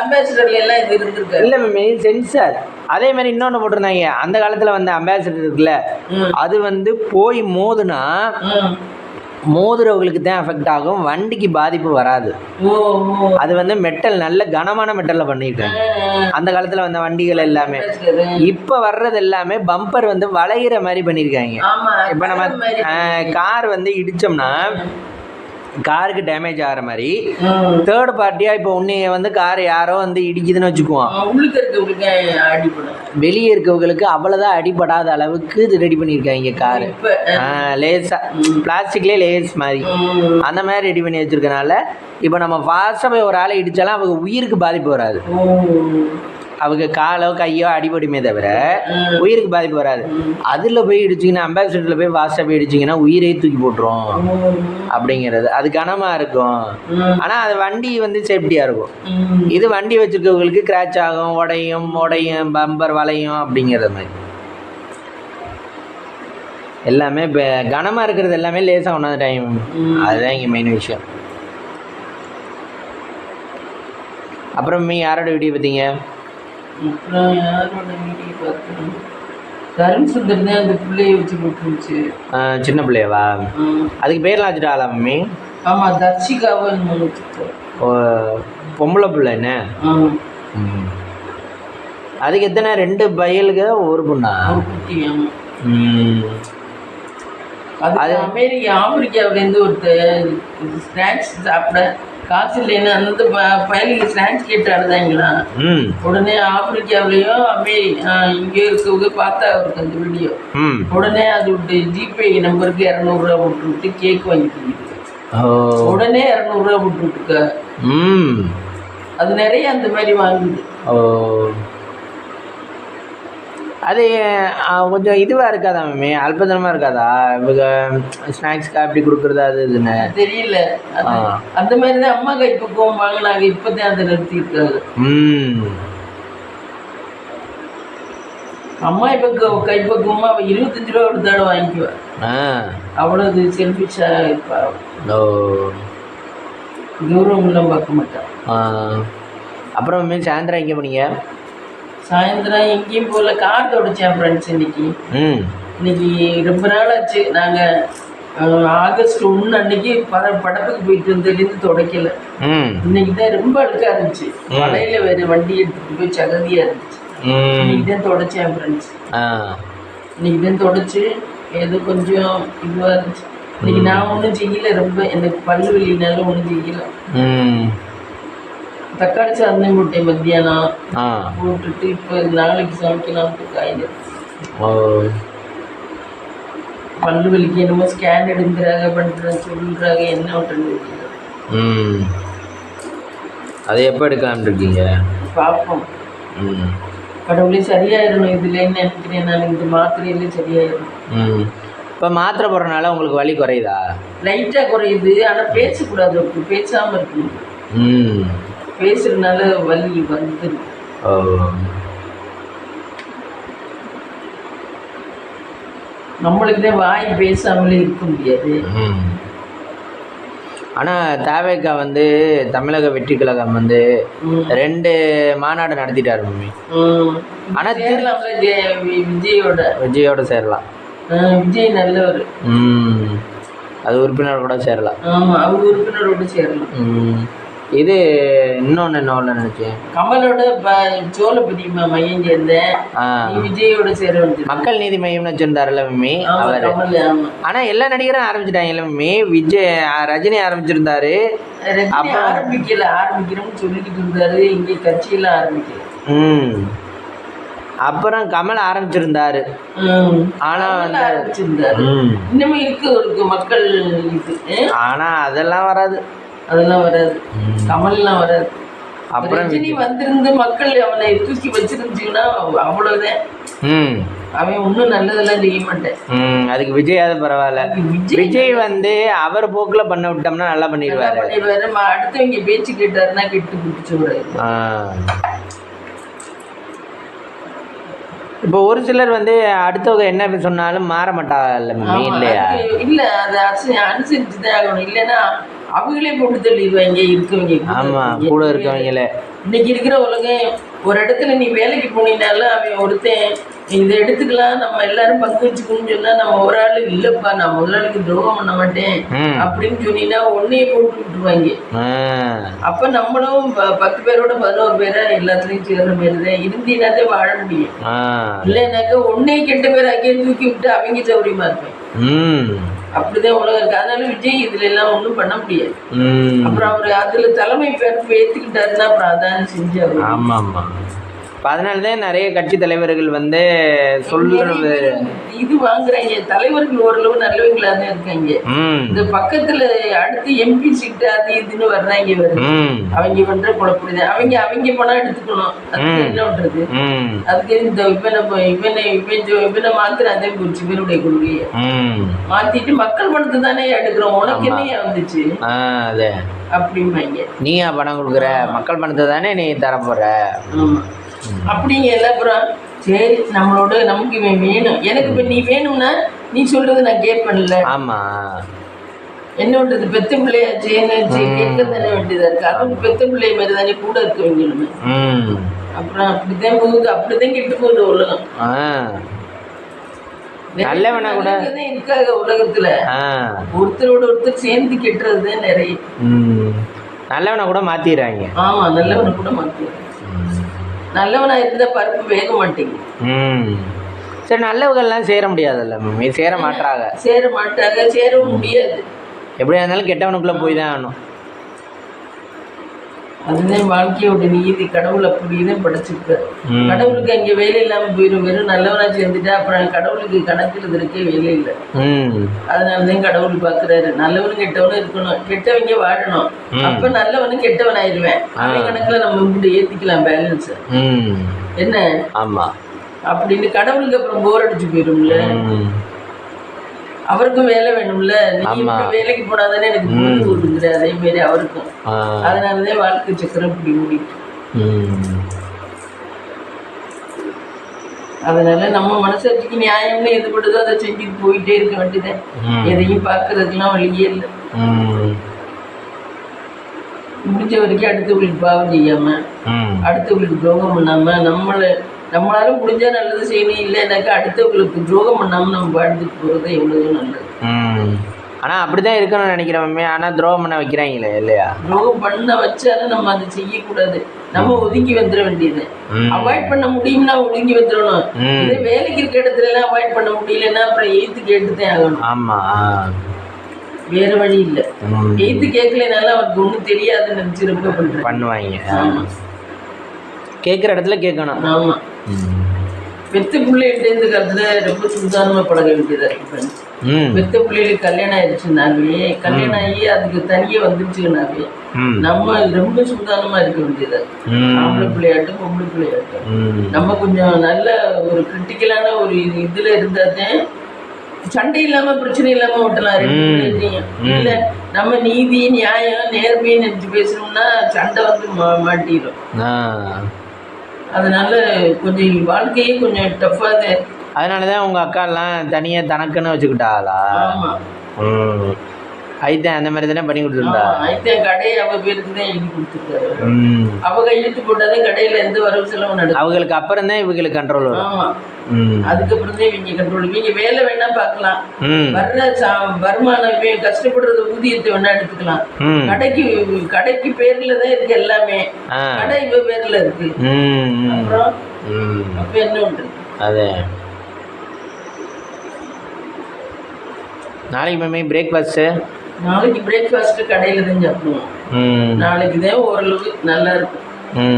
அம்பாசிடர்ல எல்லாம் இது இருந்திருக்கு இல்ல மேம், சென்சார். அதே மாதிரி இன்னொன்று போட்டிருந்தாங்க அந்த காலத்துல வந்து அம்பாசிடர் இருக்குல்ல, அது வந்து போய் மோதுனா மோதுறவங்களுக்கு தான் எஃபெக்ட் ஆகும், வண்டிக்கு பாதிப்பு வராது. அது வந்து மெட்டல் நல்ல கனமான மெட்டல்ல பண்ணிருக்காங்க அந்த காலத்துல வந்த வண்டிகள் எல்லாமே. இப்ப வர்றது எல்லாமே பம்பர் வந்து வளைகிற மாதிரி பண்ணிருக்காங்க. இப்ப நம்ம கார் வந்து இடிச்சோம்னா காருக்கு டேமேஜ் ஆகிற மாதிரி. தேர்ட் பார்ட்டியாக இப்போ உன்னைய வந்து கார் யாரோ வந்து இடிக்குதுன்னு வச்சுக்குவோம், உள்ளுக்கு இருக்கவங்களுக்கு அடிப்படும், வெளியே இருக்கவங்களுக்கு அவ்வளோதான் அடிபடாத அளவுக்கு இது ரெடி பண்ணியிருக்காங்க காரு. லேஸாக பிளாஸ்டிக்லேயே லேஸ் மாதிரி அந்த மாதிரி ரெடி பண்ணி வச்சுருக்கனால இப்போ நம்ம ஃபாஸ்ட்டாக போய் ஒரு ஆளை இடித்தாலும் அவங்க உயிருக்கு பாதிப்பு வராது. அவங்க காலோ கையோ அடிபடுமே தவிர உயிருக்கு பாதிப்பு வராது. அதில் போய் இடிச்சிங்கன்னா, அம்பாசிடரில் போய் ஃபாஸ்ட்டாக போய் இடிச்சிங்கன்னா உயிரே தூக்கி போட்டுரும் அப்படிங்கிறது. அது கனமாக இருக்கும், ஆனால் அது வண்டி வந்து சேஃப்டியாக இருக்கும். இது வண்டி வச்சுருக்கவங்களுக்கு கிராச் ஆகும், உடையும், பம்பர் வளையும் அப்படிங்கிற மாதிரி. எல்லாமே இப்போ கனமாக இருக்கிறது எல்லாமே லேசாக ஒன்றாவது டைம். அதுதான் இங்கே மெயின் விஷயம். அப்புறம் யாரோட வீடியோ பார்த்தீங்க? அப்புறம் யாரோட வீடியோ பார்த்தோம், தருண் சுந்தர் தான் அந்த பிள்ளைய வச்சு போட்டுருந்துச்சு. சின்ன பிள்ளையவா? அதுக்கு பேர்லாம் வச்சுட்டாளா மம்மி? ஆமாம், தர்ஷிகாவும் பொம்பளை பிள்ளை என்ன? அதுக்கு எத்தனை? 2 பையலுக்கு ஒரு பொண்ணா? ஒரு குட்டி. அது ஆப்பிரிக்காவிலேருந்து ஒருத்தர் ஸ்நாக்ஸ் சாப்பிட காசு இல்லைன்னு அந்த பயலுக்கு ஸ்நாக்ஸ் கேட்டு அழுதாங்களா. உடனே ஆப்பிரிக்காவிலையும் இங்கே இருக்கவங்க பார்த்தா அவருக்கு அந்த வீடியோ. உடனே அது விட்டு ஜிபே நம்பருக்கு 200 ரூபா விட்டுவிட்டு கேக் வாங்கிட்டு உடனே 200 ரூபா விட்டுருக்க. அது நிறைய அந்த மாதிரி வாங்குது. அது கொஞ்சம் இதுவாக இருக்காதா மேமே? அல்பத்தனமாக இருக்காதா இவங்க ஸ்நாக்ஸ் அப்படி கொடுக்குறது? அது இதுன்னு தெரியல. அந்த மாதிரி தான் அம்மா கைப்பக்குவம் வாங்கினாங்க, இப்போதான் அதை நிறுத்திருக்காங்க. அம்மா இப்போ கைப்பக்குவமா அவள் 25 ரூபா கொடுத்தாலும் வாங்கிக்குவேன். அவ்வளவு செல்ஃபிஷாக இருப்பா. கௌரவம்லாம் பார்க்க மாட்டான். அப்புறம் சாயந்தரம் எங்கே போனீங்க? சாயந்தரம் எங்கேயும் போகல, கார் தொடச்சேன் ஃப்ரெண்ட்ஸ். இன்னைக்கு ரொம்ப நாள் ஆச்சு. நாங்கள் ஆகஸ்ட் 1 அன்னைக்கு படப்புக்கு போயிட்டு வந்ததுலேருந்து துடைக்கல. இன்னைக்கு தான் ரொம்ப அழுக்காக இருந்துச்சு. மலையில் வேறு வண்டி எடுத்துகிட்டு போய் சகதியாக இருந்துச்சு. இன்னைக்கு தான் தொடச்சேன் ஃப்ரெண்ட்ஸ். இன்னைக்கு தான் தொடச்சி ஏதோ கொஞ்சம் இதுவாக இருந்துச்சு. இன்னைக்கு நான் ஒன்றும் செய்யலை, ரொம்ப எனக்கு பல்லு வெளியினாலும் ஒன்றும் செய்யலை. தக்காளி சாதம் போட்டேன் மத்தியானம், போட்டுட்டு இப்போ நாளைக்கு சமைக்கலாம்ட்டு காய்கறி. பல்லு வலிக்கு என்னமோ ஸ்கேன் எடுக்கிறாங்க, பண்ணுறாங்க, சொல்கிறாங்க, என்ன விட்டுன்னு. அதை எப்போ எடுக்கலாம்னு இருக்கீங்க? பார்ப்போம். கடவுளே சரியாயிடணும் இதுலன்னு நினைக்கிறேன் நான். இந்த மாத்திரையிலே சரியாயிடும். இப்போ மாத்திரை போடுறதுனால உங்களுக்கு வலி குறையுதா? லைட்டாக குறையுது, ஆனால் பேசக்கூடாது. பேசாமல் இருக்கணும். பேசுறதுனால வலி வந்துடும். நம்மளுக்கு தான் வாய் பேசாமலே இருக்க முடியாது. ஆனால் தாவேக்கா வந்து தமிழக வெற்றி கழகம் வந்து 2 மாநாடு நடத்திட்டாரு மம்மி. ஆனால் விஜயோட சேரலாம். விஜய் நல்லவர். அது உறுப்பினர் கூட சேரலாம். ஆமாம், அவங்க உறுப்பினரோட சேரலாம். இது இன்னொன்று நினைச்சேன், கமலோட சோழபதிமா மையம் சேர்ந்தேன். விஜயோட சேர வந்து மக்கள் நீதி மையம்னு வச்சிருந்தாருல்ல மம்மி அவர். ஆனால் எல்லா நடிகரும் ஆரம்பிச்சிட்டாங்கல்ல மம்மி. ரஜினி ஆரம்பிச்சிருந்தாரு, ஆரம்பிக்கிறோம்னு சொல்லிட்டு இருந்தாரு. இங்கே கட்சியெல்லாம் ஆரம்பிக்கல. அப்புறம் கமல் ஆரம்பிச்சிருந்தாரு. ஆனா ஆரம்பிச்சிருந்தாரு, இன்னுமே இருக்கு மக்கள் இது. ஆனா அதெல்லாம் வராது. கமல்லாம் வராது. அப்புறம் ரஜினி வந்திருந்து மக்கள் அவனை தூக்கி வச்சிருந்துச்சுன்னா அவ்வளவுதான். அவன் ஒன்றும் நல்லதெல்லாம் செய்ய மாட்டேன். அதுக்கு விஜயாவது பரவாயில்ல. விஜய் வந்து அவர் போக்குல பண்ண விட்டோம்னா நல்லா பண்ணிடுவாரு. அடுத்தவங்க பேச்சு கேட்டாருன்னா கெட்டு பிடிச்சு விடாது. இப்போ ஒரு சிலர் வந்து அடுத்தவங்க என்ன சொன்னாலும் மாற மாட்டாங்கல்ல இல்லையா? இல்லை, அதை அனுசரிச்சு தான் ஆகணும். இல்லைன்னா அவங்களே போட்டு தள்ளிடுவாங்க இருக்கவங்க. ஆமாம், கூட இருக்கவங்களே. இன்னைக்கு இருக்கிற உலகம், ஒரு இடத்துல நீ வேலைக்கு போனீங்கனாலும் அவன் ஒருத்தன் இதை எடுத்துக்கலாம், நம்ம எல்லாரும் பங்கு வச்சுக்கணும்னு சொன்னா நம்ம ஒரு ஆள் இல்லைப்பா நான் முதலாளிக்கு துரோகம் பண்ண மாட்டேன் அப்படின்னு சொன்னீங்கன்னா ஒன்னையே போட்டு விட்டுருவாங்க. அப்போ நம்மளும் 10 பேரோட 11 பேரை எல்லாத்துலேயும் சேர்ற மாரி தான் இருந்தீங்கன்னாதே வாழ முடியும். இல்லைன்னாக்கா ஒன்னையே கெட்ட பேர் அங்கேயே தூக்கி விட்டு அவங்க சௌரியமா இருப்பேன். அப்படிதான் உலகம் இருக்கு. அதனால விஜய் இதுல எல்லாம் ஒண்ணும் பண்ண முடியாது. அப்புறம் அவரு அதுல தலைமை பொறுப்பு ஏத்துக்கிட்டாருன்னா அப்புறம் அதான் செஞ்சாரு. ஆமா ஆமா. இப்போ அதனாலதான் நிறைய கட்சி தலைவர்கள் வந்து சொல்றது இது வாங்குறாங்க. தலைவர்கள் ஓரளவு நல்லவங்களா தான் இருக்காங்க. இந்த பக்கத்துல அடுத்து எம்பி சீட்டு அது இதுன்னு வர்றாங்க. அவங்க பண்ற குழப்படிதான். அவங்க பணம் எடுத்துக்கணும். அதுக்கு என்ன பண்றது? அதுக்கு இந்த இவனை மாத்திர அதே போச்சு. இவருடைய கொள்கையை மாத்திட்டு மக்கள் பணத்தை தானே எடுக்கிறோம். உனக்கு என்ன வந்துச்சு அப்படிம்பாங்க. நீயா பணம் கொடுக்குற? மக்கள் பணத்தை தானே நீ தர போற. அப்படிங்கல. அப்புறம் சரி நமக்கு இவன் வேணும். எனக்கு இப்ப நீ வேணும்னா நீ சொல்றது நான் கேட்பேன்ல. ஆமா என்ன பண்றது? பெத்த பிள்ளையாச்சு கேட்க தானே வேண்டியதா இருக்கு. அவங்க பெத்த பிள்ளை மாதிரி தானே கூட இருக்கவங்களுமே. அப்புறம் அப்படிதான் போகுது. அப்படிதான் கெட்டு போகுது உலகம். நல்லவனா கூட இருக்காங்க உலகத்துல. ஒருத்தரோட ஒருத்தர் சேர்ந்து கெட்டுறதுதான் நிறைய. நல்லவனை கூட மாத்திடுறாங்க. ஆமா, நல்லவனை கூட மாத்திடுறாங்க. நல்லவனா இருந்தா பருப்பு வேக மாட்டேங்குது. சரி, நல்லவங்கள்லாம் சேர முடியாதுல்ல மம்மி? சேர மாட்டாங்க. சேரவும் முடியாது. எப்படியா இருந்தாலும் கெட்டவனுக்குள்ள போய் தான் ஆகணும். அதுதான் வாழ்க்கையோட நீதி. கடவுள் அப்படிதான் படைச்சிருக்காரு. கடவுளுக்கு அங்க வேலை இல்லாம போயிடும். வெறும் நல்லவனா சேர்ந்துட்டா அப்புறம் கடவுளுக்கு கணக்குறதுக்கே வேலை இல்லை. அதனாலதான் கடவுள் பாக்குறாரு நல்லவனும் கெட்டவனும் இருக்கணும். கெட்டவங்க வாழணும். அப்ப நல்லவனும் கெட்டவன் ஆயிடுவேன். அவன் கணக்குல நம்ம இப்படி ஏத்திக்கலாம் பேலன்ஸ். என்ன ஆமா அப்படின்னு கடவுளுக்கு அப்புறம் போர் அடிச்சு போயிடும்ல. அவருக்கும் வேலை வேணும்ல. நீ வேலைக்கு போனாதானே எனக்கு பொழுது கொடுக்குற. அதே மாதிரி அவருக்கும். அதனாலதான் வாழ்க்கை சக்கரம் இப்படி ஓடிட்டு. அதனால நம்ம மனசாட்சிக்கு நியாயம்னு எது படுதோ அதை செஞ்சுட்டு போயிட்டே இருக்க வேண்டியதான். எதையும் பாக்குறதுக்கெல்லாம் வழியே இல்லை. முடிஞ்ச வரைக்கும் அடுத்தவங்களுக்கு பாவம் செய்யாம, அடுத்தவங்களுக்கு துரோகம் பண்ணாம, நம்மளால முடிஞ்சா நல்லது செய்யணும். இல்லைனாக்கா அடுத்தவங்களுக்கு துரோகம் பண்ணாம நம்ம வாழ்ந்துட்டு போறது எவ்வளவு நல்லது. ஆனா அப்படிதான் இருக்கணும்னு நினைக்கிறோமே. ஆனா துரோகம் பண்ண வைக்கிறாங்களே இல்லையா? துரோகம் பண்ண வச்சாலும் நம்ம அதை செய்யக்கூடாது. நம்ம ஒதுங்கி வந்துட வேண்டியது. அவாய்ட் பண்ண முடியும்னா ஒதுங்கி வந்துடணும். இதே வேலைக்கு இருக்க இடத்துல எல்லாம் அவாய்ட் பண்ண முடியலன்னா அப்புறம் எய்த்து கேட்டுதான் ஆகணும். ஆமா, வேற வழி இல்லை. எய்த்து கேட்கலனால அவருக்கு ஒன்றும் தெரியாதுன்னு நினைச்சு ரொம்ப பண்ணுவாங்க. கேட்குற இடத்துல கேட்கணும். ஆமா, பெத்த பிள்ளைகிட்ட காலத்துல ரொம்ப சுதாரணமா பழக வேண்டியதா இருக்கு. பெத்த பிள்ளைகளுக்கு கல்யாணம் ஆயிடுச்சுனாவே, கல்யாணம் ஆகி அதுக்கு தனியே வந்துருச்சுனாவே நம்ம ரொம்ப சுதாரணமா இருக்க வேண்டியதா. ஆம்பளை பிள்ளையாட்டும் பொம்பளை பிள்ளையாட்டும் நம்ம கொஞ்சம் நல்ல ஒரு கிரிட்டிக்கலான ஒரு இதுல இருந்தாதான் சண்டை இல்லாம பிரச்சனை இல்லாம ஓட்டலாம். இல்ல நம்ம நீதி நியாயம் நேர்மைன்னு நினைச்சு பேசணும்னா சண்டை வந்து மாட்டிடும். அதனால கொஞ்சம் வாழ்க்கையே கொஞ்சம் டஃப்பா தான். அதனாலதான் உங்க அக்கா எல்லாம் தனியா தனக்குன்னு வச்சுக்கிட்டாளா? ஆமா, ஐத்தான் அந்த மாதிரி தானே பண்ணி கொடுத்துருந்தா. ஐத்தான் கடையை அவ பேருக்கு தான் எழுதி கொடுத்துருக்காரு. அவ கையெழுத்து போட்டாதான் கடையில எந்த வரவு செலவு நடக்கும். அவங்களுக்கு அப்புறம் தான் இவங்களுக்கு கண்ட்ரோல் வரும். ஆமா, அதுக்கப்புறம் தான் இவங்க கண்ட்ரோல். இவங்க வேலை வேணா பார்க்கலாம். வர்ற வருமானம் கஷ்டப்படுறது ஊதியத்தை வேணா எடுத்துக்கலாம். கடைக்கு பேர்ல தான் இருக்கு எல்லாமே. கடை இவ பேர்ல இருக்கு. அப்புறம் அப்ப என்ன பண்றது? அதே நாளைக்கு மேமே பிரேக்ஃபாஸ்ட்டு? நாளைக்கு பிரேக்ஃபாஸ்ட்டு கடையில் தான் சாப்பிடுவோம். நாளைக்கு தான் ஓரளவு நல்லா இருக்கும்.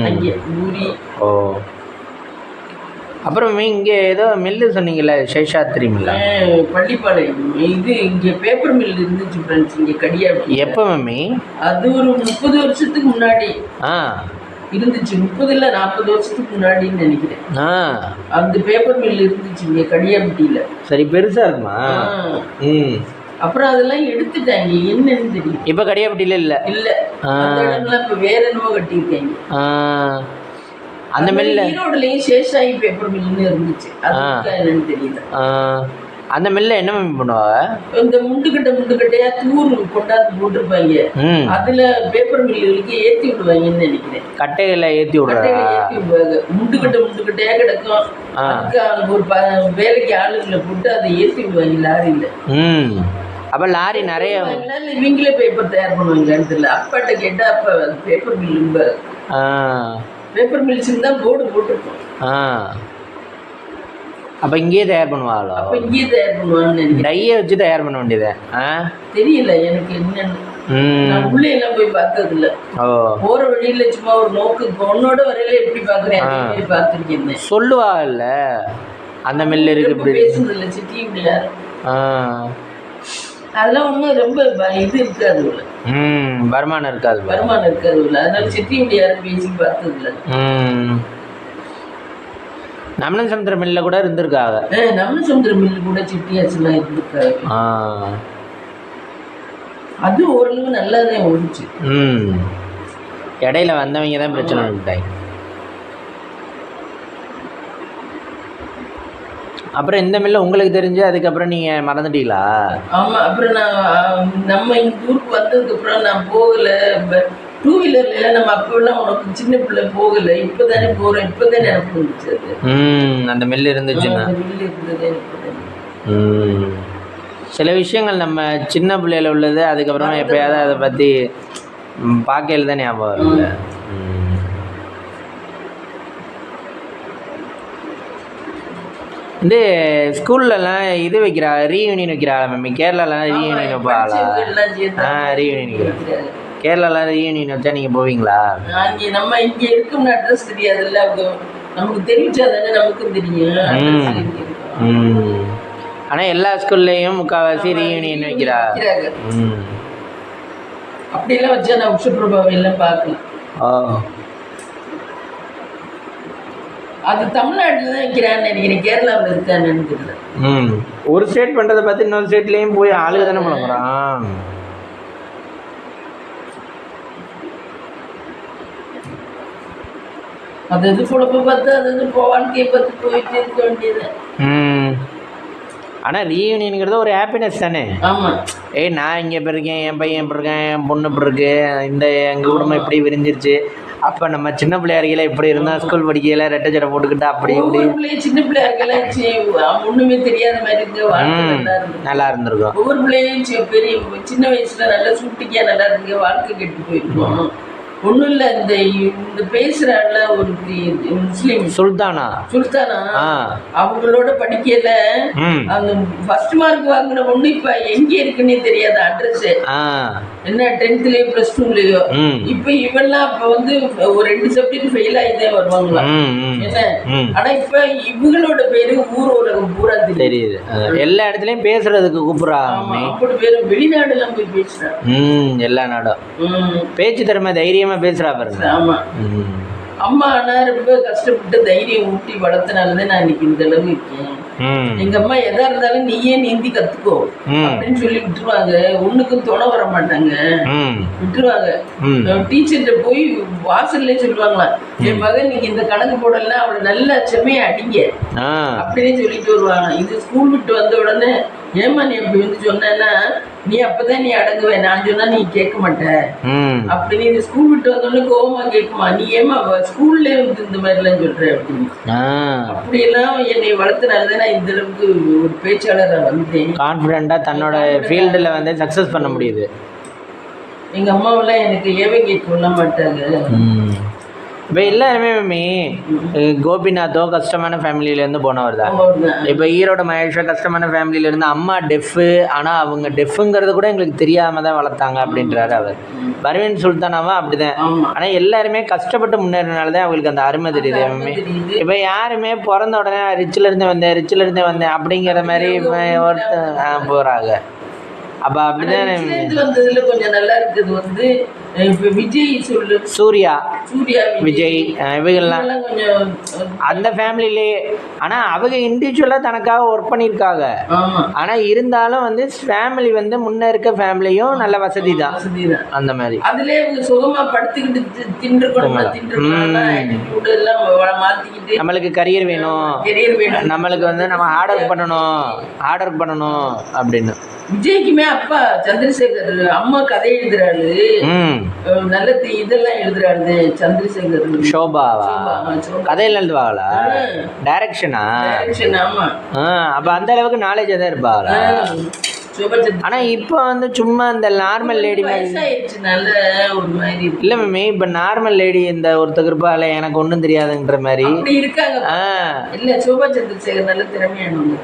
அங்கே பூரி. ஓ, அப்புறம் இங்கே ஏதோ மில்லு சொன்னீங்கல்ல, சேஷாத்ரி மில்லா? பள்ளிப்பாளையம். இது இங்கே பேப்பர் மில் இருந்துச்சு ஃப்ரெண்ட்ஸ், இங்கே கடியாப்பட்டி. எப்போ மம்மி? அது ஒரு 30 வருஷத்துக்கு முன்னாடி இருந்துச்சு. 30 இல்லை 40 வருஷத்துக்கு முன்னாடின்னு நினைக்கிறேன். அந்த பேப்பர் மில் இருந்துச்சு இங்கே கடியாப்பட்டியில். சரி, பெருசாக இருக்குமா? அப்புறம் அதெல்லாம் எடுத்துட்டாங்க. என்னன்னு தெரியும். இப்போ கடியாப்பட்டியில் இல்லை. இல்லை, அந்த இடம்லாம் இப்போ வேற என்னமோ கட்டியிருக்காங்க. அந்த மில்ல ஈரோடுலயும் சேஷாயி பேப்பர் மில்லுன்னு இருந்துச்சு. அது என்னன்னு தெரியல. அந்த மில்ல என்ன பண்ணுவாங்க? இந்த முண்டுக்கட்டையா தூர் கொண்டாந்து போட்டிருப்பாங்க. அதுல பேப்பர் மில்லுகளுக்கு ஏத்தி விடுவாங்கன்னு நினைக்கிறேன். கட்டைகளை ஏத்தி விடுவாங்க. முண்டுக்கட்டையா கிடக்கும். அதுக்கு ஒரு வேலைக்கு ஆளுங்களை போட்டு அதை ஏத்தி விடுவாங்க லாரியில. அப்ப லாரி நிறைய இவங்களே பேப்பர் தயார் பண்ணுவாங்கன்னு தெரியல. அப்பாட்ட கேட்டா அப்ப பேப்பர் மில்லு பேப்பர் மில்ஸ் தான் போர்டு போட்டிருக்கோம். அப்போ இங்கேயே தயார் பண்ணுவாங்களோ? அப்போ இங்கேயே தயார் பண்ணுவாங்கன்னு நினைக்கிறேன். டையை வச்சு தயார் பண்ண வேண்டியது. தெரியல எனக்கு என்னன்னு. நான் உள்ளே எல்லாம் போய் பார்த்தது இல்ல. போற வழியில சும்மா ஒரு நோக்கு பொண்ணோட வரையில எப்படி பாக்குறேன் பார்த்துருக்கேன். சொல்லுவாங்கல்ல அந்த மில்லு இருக்கு பேசுனது இல்லை சிட்டி இப்படியாரு. அதெல்லாம் ஒன்றும் ரொம்ப இது இருக்காது, வருமானம் இருக்காது, வருமானம் இருக்காது. அதனால சிட்டி இப்படியாரு பேசி பார்த்தது இல்லை. நம்மளும் சமுத்திர மில்ல கூட இருந்திருக்காங்க. நம்மளும் சமுத்திர மில்லு கூட சிட்டியாச்சுலாம் இருந்திருக்காங்க. அது ஓரளவு நல்லாதான் ஓடிச்சு. இடையில வந்தவங்க தான் பிரச்சனை விட்டாங்க. அப்புறம் இந்த மில்ல உங்களுக்கு தெரிஞ்சு அதுக்கப்புறம் நீங்க மறந்துட்டீங்களா? ஆமா, அப்புறம் நான் நம்ம இந்த ஊருக்கு வந்ததுக்கு அப்புறம் நான் போகல. டூ வீலர்ல நம்ம அப்பெல்லாம் உனக்கு சின்ன பிள்ளை போகல, இப்பதானே போறேன். இப்பதான் எனக்கு இருந்துச்சு அது. அந்த மில்லு இருந்துச்சுன்னா மில்லு இருந்ததே. சில விஷயங்கள் நம்ம சின்ன பிள்ளையில உள்ளது அதுக்கப்புறமா எப்பயாவது அதை பற்றி பார்க்கையில் தான் ஞாபகம் வரும்ல. இந்த ஸ்கூல்லலாம் இது வைக்கிறா, ரீயூனியன் வைக்கிறாள் மம்மி. கேரளாலாம் ரீயூனியன் வைப்பாளா? ரீயூனியன் வைக்கிறாங்க. கேரளாலாம் ரீயூனியன் வச்சா நீங்கள் போவீங்களா? நம்ம இங்கே இருக்கும்னு அட்ரஸ் தெரியாதுல்ல, நமக்கு தெரிவிச்சா தானே நமக்கும் தெரியும். ஆனால் எல்லா ஸ்கூல்லையும் முக்கால்வாசி ரீயூனியன் வைக்கிறா. அப்படியெல்லாம் வச்சா நான் உஷப்பிரபாவை எல்லாம் பார்க்கலாம். அது தமிழ்நாட்டில் தான் வைக்கிறான்னு நினைக்கிறேன், கேரளாவில் இருக்கான்னு நினைக்கிறேன். ஒரு ஸ்டேட் பண்ணுறதை பார்த்து இன்னொரு ஸ்டேட்லேயும் போய் ஆளுக தானே பழங்குறான். அது இது குழப்ப பார்த்து அது வாழ்க்கையை பார்த்து போயிட்டு இருக்க வேண்டியது. ஆனால் ரீயூனியனுங்கிறது ஒரு ஹாப்பினஸ் தானே. ஆமாம். நான் இங்கே இப்போ இருக்கேன், என் பையன் இப்படி இருக்கேன், என் பொண்ணு இப்படி இருக்கு, இந்த எங்கள் குடும்பம் இப்படி விரிஞ்சிருச்சு. அப்போ நம்ம சின்ன பிள்ளையார்களை இப்படி இருந்தால் ஸ்கூல் படிக்கையில ரெட்டை ஜடை போட்டுக்கிட்டு அப்படி இப்படி சின்ன பிள்ளையார்களாம் ஒன்றுமே தெரியாத மாதிரி இருக்கு. நல்லா இருந்திருக்கும். ஒவ்வொரு பிள்ளையும் பெரிய சின்ன வயசுல நல்லா சூட்டிக்கா நல்லா இருக்கு, வாழ்க்கை கெட்டு போயிருக்கோம். ஒன்றும் இல்லை, இந்த பேசுறாள் ஒரு முஸ்லீம் சுல்தானா அவங்களோட படிக்கல. அந்த ஃபர்ஸ்ட் மார்க் வாங்கின ஒண்ணு இப்ப எங்க இருக்குன்னே தெரியாது அட்ரஸ். என்ன 10th + 2 இப்ப இவெல்லாம் அப்ப வந்து ஒரு 2 சப்ஜெக்ட் ஃபெயில் ஆகிதான் வருவாங்களா என்ன. ஆனா இப்ப இவங்களோட பேரு ஊர் உலகம் பூரா தெரியுது. எல்லா இடத்துலயும் பேசுறதுக்கு கூப்பிடுறாங்க. அப்படி பேரு வெளிநாடு எல்லாம் போய் பேசுறாங்க. எல்லா நாடும் பேச்சு திறமை தைரியமா பேசுறா பாருங்க. ஆமா, அம்மா ஆனா ரொம்ப கஷ்டப்பட்டு தைரியம் ஊட்டி வளர்த்தனாலதான் நான் இன்னைக்கு இந்த அளவு இருக்கேன். எங்க அம்மா எதா இருந்தாலும் நீயே நீந்தி கத்துக்கோ அப்படின்னு சொல்லி விட்டுருவாங்க. ஒண்ணுக்கும் துணை வர மாட்டாங்க, விட்டுருவாங்க. டீச்சர்கிட்ட போய் வாசல்லே சொல்லுவாங்களாம், என் மகன் நீங்க இந்த கணக்கு போடலாம் அவளை நல்லா செம்மையா அடிங்க அப்படின்னு சொல்லிட்டு வருவாங்க. இது ஸ்கூல் விட்டு வந்த உடனே ஏமா நீ அப்படி வந்து சொன்னா நீ அப்பதான் நீ அடங்குவே, நான் சொன்னா நீ கேட்க மாட்ட அப்படின்னு. இந்த ஸ்கூல் விட்டு வந்தோடனே கோவமா கேட்குமா, நீ ஏமா ஸ்கூல்ல வந்து இந்த மாதிரி எல்லாம் சொல்ற அப்படின்னு. அப்படியெல்லாம் என்னை வளர்த்தனாலதான் நான் இந்த அளவுக்கு ஒரு பேச்சாளர் வந்தேன். கான்ஃபிடென்ட்டா தன்னோட ஃபீல்டுல வந்து சக்சஸ் பண்ண முடியுது. எங்க அம்மாவெல்லாம் எனக்கு ஏவே கேட்க மாட்டாங்க. இப்போ எல்லாருமே மம்மி கோபிநாத்தோ கஷ்டமான ஃபேமிலியிலேருந்து போனவர் தான். இப்போ ஈரோடு மகேஷோ கஷ்டமான ஃபேமிலியிலேருந்து. அம்மா டெஃப்பு, ஆனால் அவங்க டெஃப்புங்கிறது கூட எங்களுக்கு தெரியாமல் தான் வளர்த்தாங்க அப்படின்றாரு அவர். பர்வீன் சுல்தானாவும் அப்படிதான். ஆனால் எல்லாருமே கஷ்டப்பட்டு முன்னேறினால தான் அவங்களுக்கு அந்த அருமை தெரியுது மம்மி. இப்போ யாருமே பிறந்த உடனே ரிச்சிலேருந்து வந்தேன் அப்படிங்கிற மாதிரி ஒருத்தர் போகிறாங்க. அப்போ அப்படிதான் வந்ததுல கொஞ்சம் நல்லா இருக்குது. வந்து இப்போ விஜய் சூர்யா விஜய் இவங்கெல்லாம் கொஞ்சம் அந்த ஃபேமிலிலே. ஆனால் அவங்க இண்டிவிஜுவலாக தனக்காக ஒர்க் பண்ணியிருக்காங்க. ஆனால் இருந்தாலும் வந்து ஃபேமிலி வந்து முன்ன இருக்க ஃபேமிலியும் நல்ல வசதி தான் அந்த மாதிரி. அதுலேயே அவங்க சுகமாக படுத்துக்கிட்டு தின்றுக்கணும், மாற்றிக்கிட்டு நம்மளுக்கு கரியர் வேணும், நம்மளுக்கு வந்து நம்ம ஆர்டர் பண்ணணும் அப்படின்னு. விஜய்க்குமே அப்பா சந்திரசேகர், அம்மா கதை எழுதுறாரு, நல்ல இதெல்லாம் எழுதுறாரு சந்திரசேகர். ஷோபாவா கதையில எழுதுவாங்களா? டைரக்ஷனா? ஆமா. அப்ப அந்த அளவுக்கு நாலேஜா தான் இருப்பாங்களா? சோபச்சந்திர ஆனால் இப்போ வந்து சும்மா இந்த நார்மல் லேடி மாதிரி வயசாயிடுச்சுனால ஒரு மாதிரி இருக்கு. இல்லை மேமி, இப்போ நார்மல் லேடி இந்த ஒருத்தர் இருப்பாள் எனக்கு ஒன்றும் தெரியாதுன்ற மாதிரி. அப்படி இருக்காங்க. இல்ல சோபா சந்திரசேகர் நல்ல திறமையானவங்க.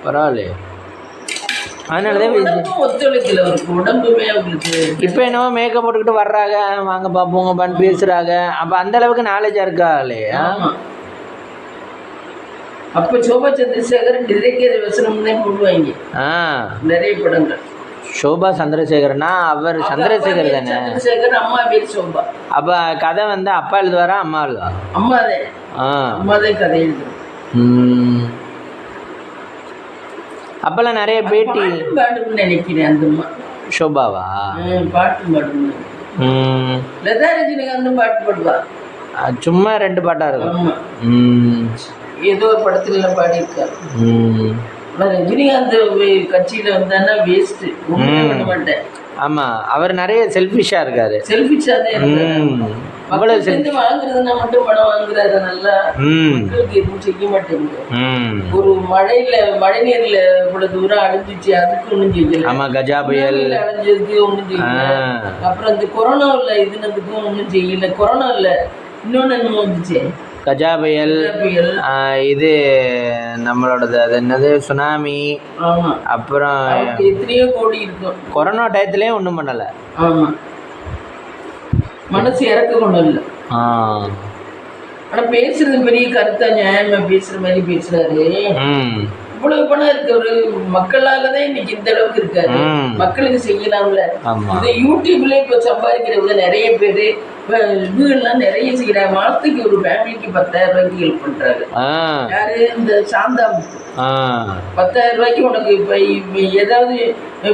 பரவாயில்ல. அதனாலதான் ஒத்துழைக்கல அவருக்கு, உடம்புமே அவங்களுக்கு. இப்போ என்னவோ மேக்கப் போட்டுக்கிட்டு வர்றாங்க, வாங்க பார்ப்போங்கப்பான்னு பேசுறாங்க. அப்போ அந்த அளவுக்கு நாலேஜா இருக்கா இல்லையா? அப்ப சோபா சந்திரசேகர் டிரெக்டர் வசனம் தான் போடுவாங்க நிறைய படங்கள். சோபா சந்திரசேகர்னா அவர் சந்திரசேகர் தானே? சந்திரசேகர் அம்மா பேர் சோபா. அப்ப கதை வந்து அப்பா எழுதுவாரா அம்மா எழுதுவா? அம்மாதே. அம்மாதே கதை எழுது. அப்பெல்லாம் நிறைய பேட்டி பாடுன்னு நினைக்கிறேன் அந்த அம்மா. சோபாவா? பாட்டு பாடுன்னு. லதா ரஜினிகாந்தும் பாட்டு பாடுவா. சும்மா 2 பாட்டா இருக்கும். ஏதோ ஒரு படத்துல பாடியிருக்காரு. ரஜினிகாந்த் கட்சியில வந்தானா வேஸ்ட், ஒண்ணுமே பண்ண மாட்டேன். ஆமா, அவர் நிறைய செல்ஃபிஷா இருக்காரு. செல்ஃபிஷா தான் இருக்காரு. அவ்வளவு செஞ்சு வாங்குறதுனா மட்டும் பணம் வாங்குறாரு. நல்லா மக்களுக்கு எதுவும் செய்ய மாட்டேங்குது. ஒரு மழை நீர்ல இவ்வளவு தூரம் அழிஞ்சிச்சு, அதுக்கு ஒண்ணும் செய்யல. ஆமா, கஜா புயல் அழிஞ்சதுக்கு ஒண்ணும் செய்யல. அப்புறம் இந்த கொரோனாவில் இதுனதுக்கும் ஒண்ணும் செய்யல. கொரோனா இல்ல, இன்னொன்னு என்னமோ வந்துச்சு, கஜா புயல். இது நம்மளோடது அது என்னது, சுனாமி. அப்புறம் எத்தனையோ கோடி இருக்கும். கொரோனா டயத்துலயும் ஒன்றும் பண்ணலை. ஆமா, மனசு இறக்க கொண்டு இல்லை. ஆனா பேசுறது பெரிய கருத்தா நியாயமா பேசுற மாதிரி பேசுறாரு. இவ்வளவு பணம் இருக்கவரு மக்களாலதான் இன்னைக்கு இந்த அளவுக்கு இருக்காரு. மக்களுக்கு செய்யலாம்ல. இது யூடியூப்ல இப்ப சம்பாதிக்கிறவங்க நிறைய பேரு வீடுலாம் நிறைய செய்யறாங்க. மாசத்துக்கு ஒரு ஃபேமிலிக்கு 10,000 ரூபாய்க்கு ஹெல்ப் பண்றாரு. யாரு? இந்த சாந்தா 10,000 ரூபாய்க்கு உனக்கு இப்ப ஏதாவது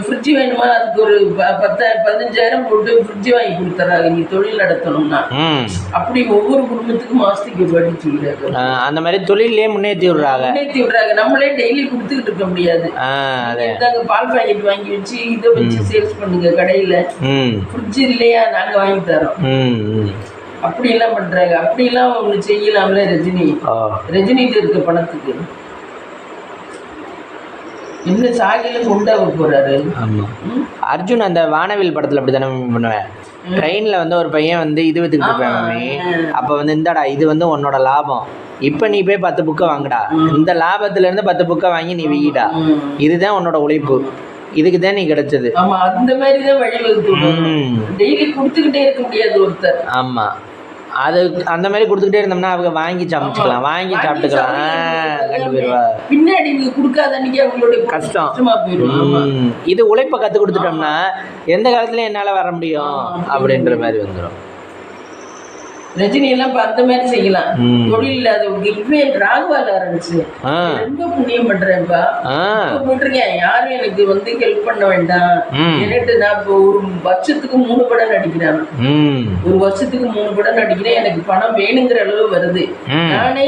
ஃப்ரிட்ஜ் வேணுமா, அதுக்கு ஒரு 15,000 போட்டு ஃப்ரிட்ஜ் வாங்கி கொடுத்துறாங்க நீ தொழில் நடத்தணும்னா. அப்படி ஒவ்வொரு குடும்பத்துக்கும் மாசத்துக்கு படி செய்யறாங்க. அந்த மாதிரி தொழிலே முன்னேற்றி விடுறாங்க. நம்மளே டெய்லி கொடுத்துக்கிட்டு இருக்க முடியாது. பால் பாக்கெட் வாங்கி வச்சு இதை வச்சு சேல்ஸ் பண்ணுங்க கடையில. ஃப்ரிட்ஜ் இல்லையா, நாங்க வாங்கி தரோம். அப்படி எல்லாம் பண்றாங்க. அப்படி எல்லாம் ஒண்ணு செய்யலாம்ல ரஜினிட்டு இருக்க பணத்துக்கு. என்ன சாகில கொண்டாவ போறாரு. அர்ஜுன் அந்த வானவில் படத்துல அப்படித்தானே பண்ணுவேன். ட்ரெயின்ல வந்து ஒரு பையன் வந்து இது வித்துக்கிட்டு இருப்பேன். அப்ப வந்து இந்தாடா இது வந்து உன்னோட லாபம், இப்ப நீ போய் 10 புக்கை வாங்குடா, இந்த லாபத்துல இருந்து 10 புக்கை வாங்கி நீ வெயிடா, இதுதான் உன்னோட உழைப்பு, இதுக்கு தான் நீ கிடைச்சது. ஆமா, அந்த மாதிரி தான் வழிவகுத்து டெய்லி கொடுத்துக்கிட்டே இருக்க முடியாது ஒருத்தர். ஆமா, அது அந்த மாதிரி கொடுத்துக்கிட்டே இருந்தோம்னா அவங்க வாங்கி சமைச்சுக்கலாம், வாங்கி சாப்பிட்டுக்கலாம். கண்டு போயிடுவா. பின்னாடி நீங்க கொடுக்காத அன்னைக்கு அவங்களுடைய கஷ்டமா போயிடும். இது உழைப்பை கற்றுக் கொடுத்துட்டோம்னா எந்த காலத்துலயும் என்னால வர முடியும் அப்படின்ற மாதிரி வந்துடும். ரஜினி எல்லாம் அந்த மாதிரி செய்யலாம். தொழில் இல்லாதவங்க இப்பவே ராகவால ஆரம்பிச்சு ரொம்ப புண்ணியம் பண்றேன்ப்பா போட்டிருக்கேன். யாரும் எனக்கு வந்து ஹெல்ப் பண்ண வேண்டாம். எனக்கு நான் இப்போ ஒரு வருஷத்துக்கு 3 படம் நடிக்கிறேன். ஒரு வருஷத்துக்கு 3 படம் நடிக்கிறேன். எனக்கு பணம் வேணுங்கிற அளவு வருது. நானே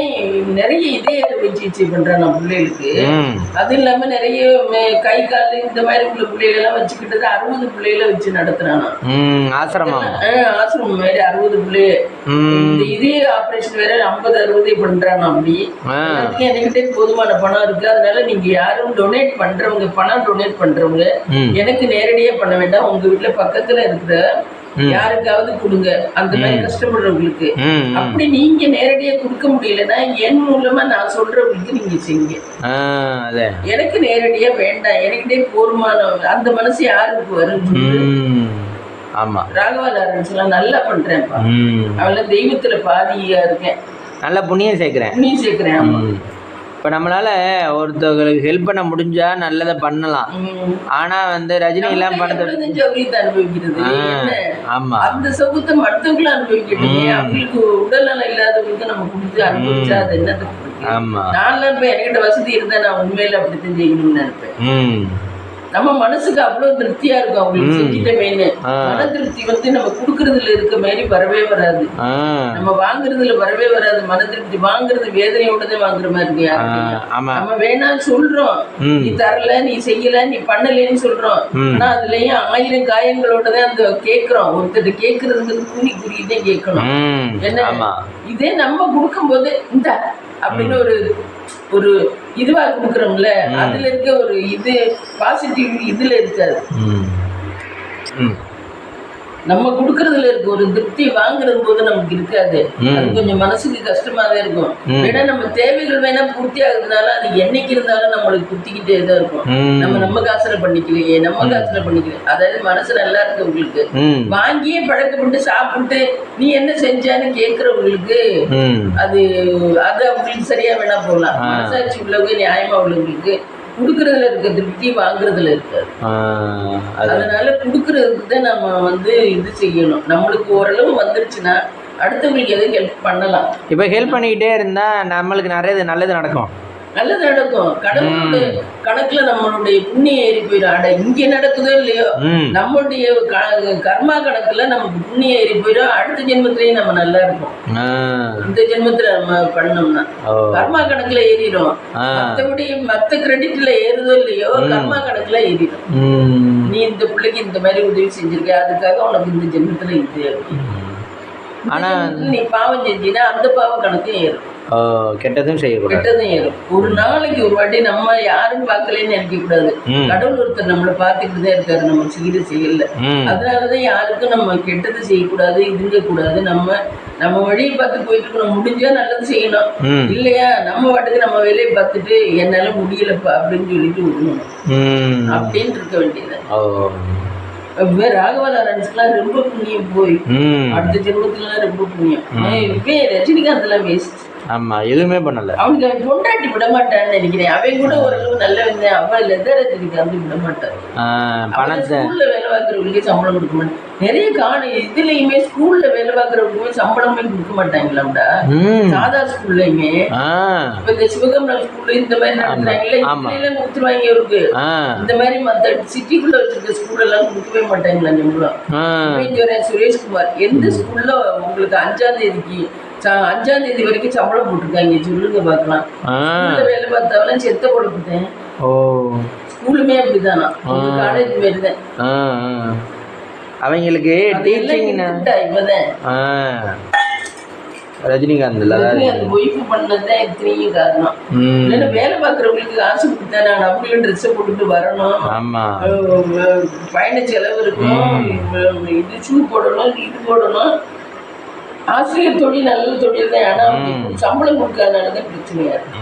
நிறைய இதே சிகிச்சை பண்றேன் நான் பிள்ளைகளுக்கு. அது இல்லாம நிறைய கை கால் இந்த மாதிரி உள்ள பிள்ளைகள் எல்லாம் வச்சுக்கிட்டது 60 பிள்ளைகளை வச்சு நடத்துறான். ஆசிரமம் மாதிரி 60 பிள்ளைய. இதே ஆபரேஷன் வேற 50-60 பண்றாங்க. அப்படி என்கிட்ட போதுமான பணம் இருக்கு. அதனால நீங்க யாரும் டொனேட் பண்றவங்க, பணம் டொனேட் பண்றவங்க எனக்கு நேரடியா பண்ண வேண்டாம், உங்க வீட்டுல பக்கத்துல இருக்கிற யாருக்காவது கொடுங்க. அந்த மாதிரி கஷ்டப்படுறவங்களுக்கு அப்படி நீங்க நேரடியா கொடுக்க முடியலன்னா என் மூலமா நான் சொல்றவங்களுக்கு நீங்க செய்யுங்க. எனக்கு நேரடியா வேண்டாம், எனக்கிட்டே போதுமான அந்த மனசு யாருக்கு வரும்? ஆமா, ராகவா லாரன்ஸ் எல்லாம் நல்லா பண்றேன்ப்பா. அவள தெய்வத்துல பாதியா இருக்கேன், நல்லா புண்ணியம் சேர்க்கிறேன். ஆமா, இப்போ நம்மளால ஒருத்தவங்களுக்கு ஹெல்ப் பண்ண முடிஞ்சா நல்லதை பண்ணலாம். ஆனா வந்து ரஜினி எல்லாம் பண்றது சௌரியத்தை அனுபவிக்கிறது. ஆமா, அந்த சௌகத்தை மற்றவங்களும் அனுபவிக்கட்டும். அவங்களுக்கு உடல்நலம் இல்லாதவங்களுக்கு நம்ம கொடுத்து அனுபவிச்சா அது என்னத்துக்கு? ஆமா, நான் இப்ப என்கிட்ட வசதி இருந்தா நான் உண்மையில அப்படித்தான் செய்யணும்னு நினைப்பேன். நம்ம மனசுக்கு அவ்வளவு திருப்தியா இருக்கும் அவங்களுக்கு செஞ்சுட்டமேனு. மன திருப்தி வந்து நம்ம குடுக்கறதுல இருக்க மாதிரி வரவே வராது, நம்ம வாங்குறதுல வரவே வராது. மன திருப்தி வாங்குறது வேதனையோட தான் வாங்குற மாதிரி இருக்கு. நம்ம வேணாம்னு சொல்றோம், நீ தரல, நீ செய்யல, நீ பண்ணலன்னு சொல்றோம். ஆனா அதுலயும் 1000 காயங்களோட தான் அந்த கேட்கிறோம். ஒருத்தர் கேட்கறதுங்கிறது கூலி குறிதான் கேட்கணும். என்ன இதே நம்ம கொடுக்கும்போது இந்த அப்படின்னு ஒரு இதுவா கொடுக்குறோம்ல, அதுல இருக்க ஒரு இது பாசிட்டிவ் இதுல இருக்காது. நம்ம கொடுக்கறதுல இருக்கு ஒரு திருப்தி, வாங்குறது போது நமக்கு இருக்காது. அது கொஞ்சம் மனசுக்கு கஷ்டமாவே இருக்கும். ஏன்னா நம்ம தேவைகள் வேணா பூர்த்தி ஆகுறதுனால அது என்னைக்கு இருந்தாலும் நம்மளுக்கு குத்திக்கிட்டே தான் இருக்கும். நம்ம காசுல பண்ணிக்கலையே, நம்ம காசுல பண்ணிக்கல. அதாவது மனசு நல்லா இருக்கு உங்களுக்கு, வாங்கியே பழக்கப்பட்டு சாப்பிட்டு நீ என்ன செஞ்சான்னு கேட்கறவங்களுக்கு அது அவங்களுக்கு சரியா வேணா போகலாம். மனசாட்சி உள்ளவங்க, நியாயமா உள்ளவங்களுக்கு கொடுக்கறதுல இருக்க திருப்தி வாங்குறதுல இருக்காது. அதனால கொடுக்கறதுக்கு தான் நம்ம இது செய்யணும். நம்மளுக்கு ஓரளவு வந்துருச்சுன்னா அடுத்தவங்களுக்கு எதுவும் ஹெல்ப் பண்ணலாம். இப்போ ஹெல்ப் பண்ணிக்கிட்டே இருந்தா நம்மளுக்கு நிறைய நல்லது நடக்கும். கடவுளுடைய கணக்குல நம்மளுடைய புண்ணியம் ஏறி போயிடும். அட இங்க நடக்குதோ இல்லையோ, நம்மளுடைய கர்மா கணக்குல நமக்கு புண்ணியம் ஏறி போயிடும். அடுத்த ஜென்மத்திலயும் நம்ம நல்லா இருப்போம். இந்த ஜென்மத்துல நம்ம பண்ணோம்னா கர்மா கணக்குல ஏறிடும். மற்றபடி மற்ற கிரெடிட்ல ஏறுதோ இல்லையோ, கர்மா கணக்குல ஏறிடும். நீ இந்த பிள்ளைக்கு இந்த மாதிரி உதவி செஞ்சிருக்க, அதுக்காக உனக்கு இந்த ஜென்மத்துல இது ஆனா நீ பாவம் செஞ்சினா அந்த பாவ கணக்கும் ஏறும். கெட்டதும் செய்யக்கூடாது. கெட்டதும் ஏறும். ஒரு நாளைக்கு ஒரு வாட்டி நம்ம யாரும் பார்க்கலன்னு நினைக்க கூடாது. கடவுள் ஒருத்தர் நம்மளை பார்த்துக்கிட்டு தான் இருக்காரு, நம்ம செய்யல. அதனாலதான் யாருக்கும் நம்ம கெட்டது செய்யக்கூடாது, இதுங்க கூடாது. நம்ம வழியை பார்த்து போயிட்டு இருக்கணும். முடிஞ்சா நல்லது செய்யணும், இல்லையா நம்ம வாட்டுக்கு நம்ம வேலையை பார்த்துட்டு என்னால முடியலப்பா அப்படின்னு சொல்லிட்டு விடணும் அப்படின்னு இருக்க வேண்டியது. ராகவா லாரன்ஸ்க்குலாம் ரொம்ப புண்ணியம் போய் அடுத்த ஜென்மத்துலாம் ரொம்ப புண்ணியம். ரஜினிகாந்த் எல்லாம் வேஸ்ட். ஆமா, எதுவுமே பண்ணல. அவனுக்கு பொண்டாட்டி விட மாட்டான்னு நினைக்கிறேன். அவன் கூட ஓரளவு நல்ல வந்தேன். அவன் லெதர் ரஜினிகாந்த் விட மாட்டான். ஸ்கூல்ல வேலை பார்க்குறவங்களுக்கே சம்பளம் கொடுக்க மாட்டான். நிறைய இதுலயுமே ஸ்கூல்ல வேலை பார்க்குறவங்களுமே சம்பளமே கொடுக்க மாட்டாங்களாம்டா. சாதா ஸ்கூல்லையுமே இப்ப இந்த சிவகம்பரம் ஸ்கூல்ல இந்த மாதிரி நடத்துறாங்கல்ல, இதுல கொடுத்துருவாங்க இவருக்கு. இந்த மாதிரி மத்த சிட்டிக்குள்ள வச்சிருக்க ஸ்கூல் எல்லாம் கொடுக்கவே மாட்டாங்களா சம்பளம். சுரேஷ்குமார் எந்த ஸ்கூல்ல உங்களுக்கு 5ஆம் தேதிக்கு 5ஆம் தேதி வரைக்கும் சம்பளம் போட்டிருக்காங்க சொல்லுங்க பார்க்கலாம். வேலை பார்த்தவெல்லாம் செத்த கொடுத்துட்டேன். ஸ்கூலுமே அப்படிதானா, காலேஜ் மாரி தான் அவங்களுக்கு டீச்சிங். ரஜினிகாந்த் ஒய்ஃபு பண்ணதுதான் எத்தனையும் காரணம். இல்லைன்னா வேலை பார்க்குறவங்களுக்கு காசு கொடுத்தேன், நான் அப்படியும் ட்ரெஸ்ஸை போட்டுட்டு வரணும், பயண செலவு இருக்கணும், இது ஷூ போடணும், இது போடணும். ஆசிரியர் தொழில் நல்ல தொழில் தான். ஆனால் சம்பளம் கொடுக்காதனாலதான் பிரச்சனையா இருக்கு.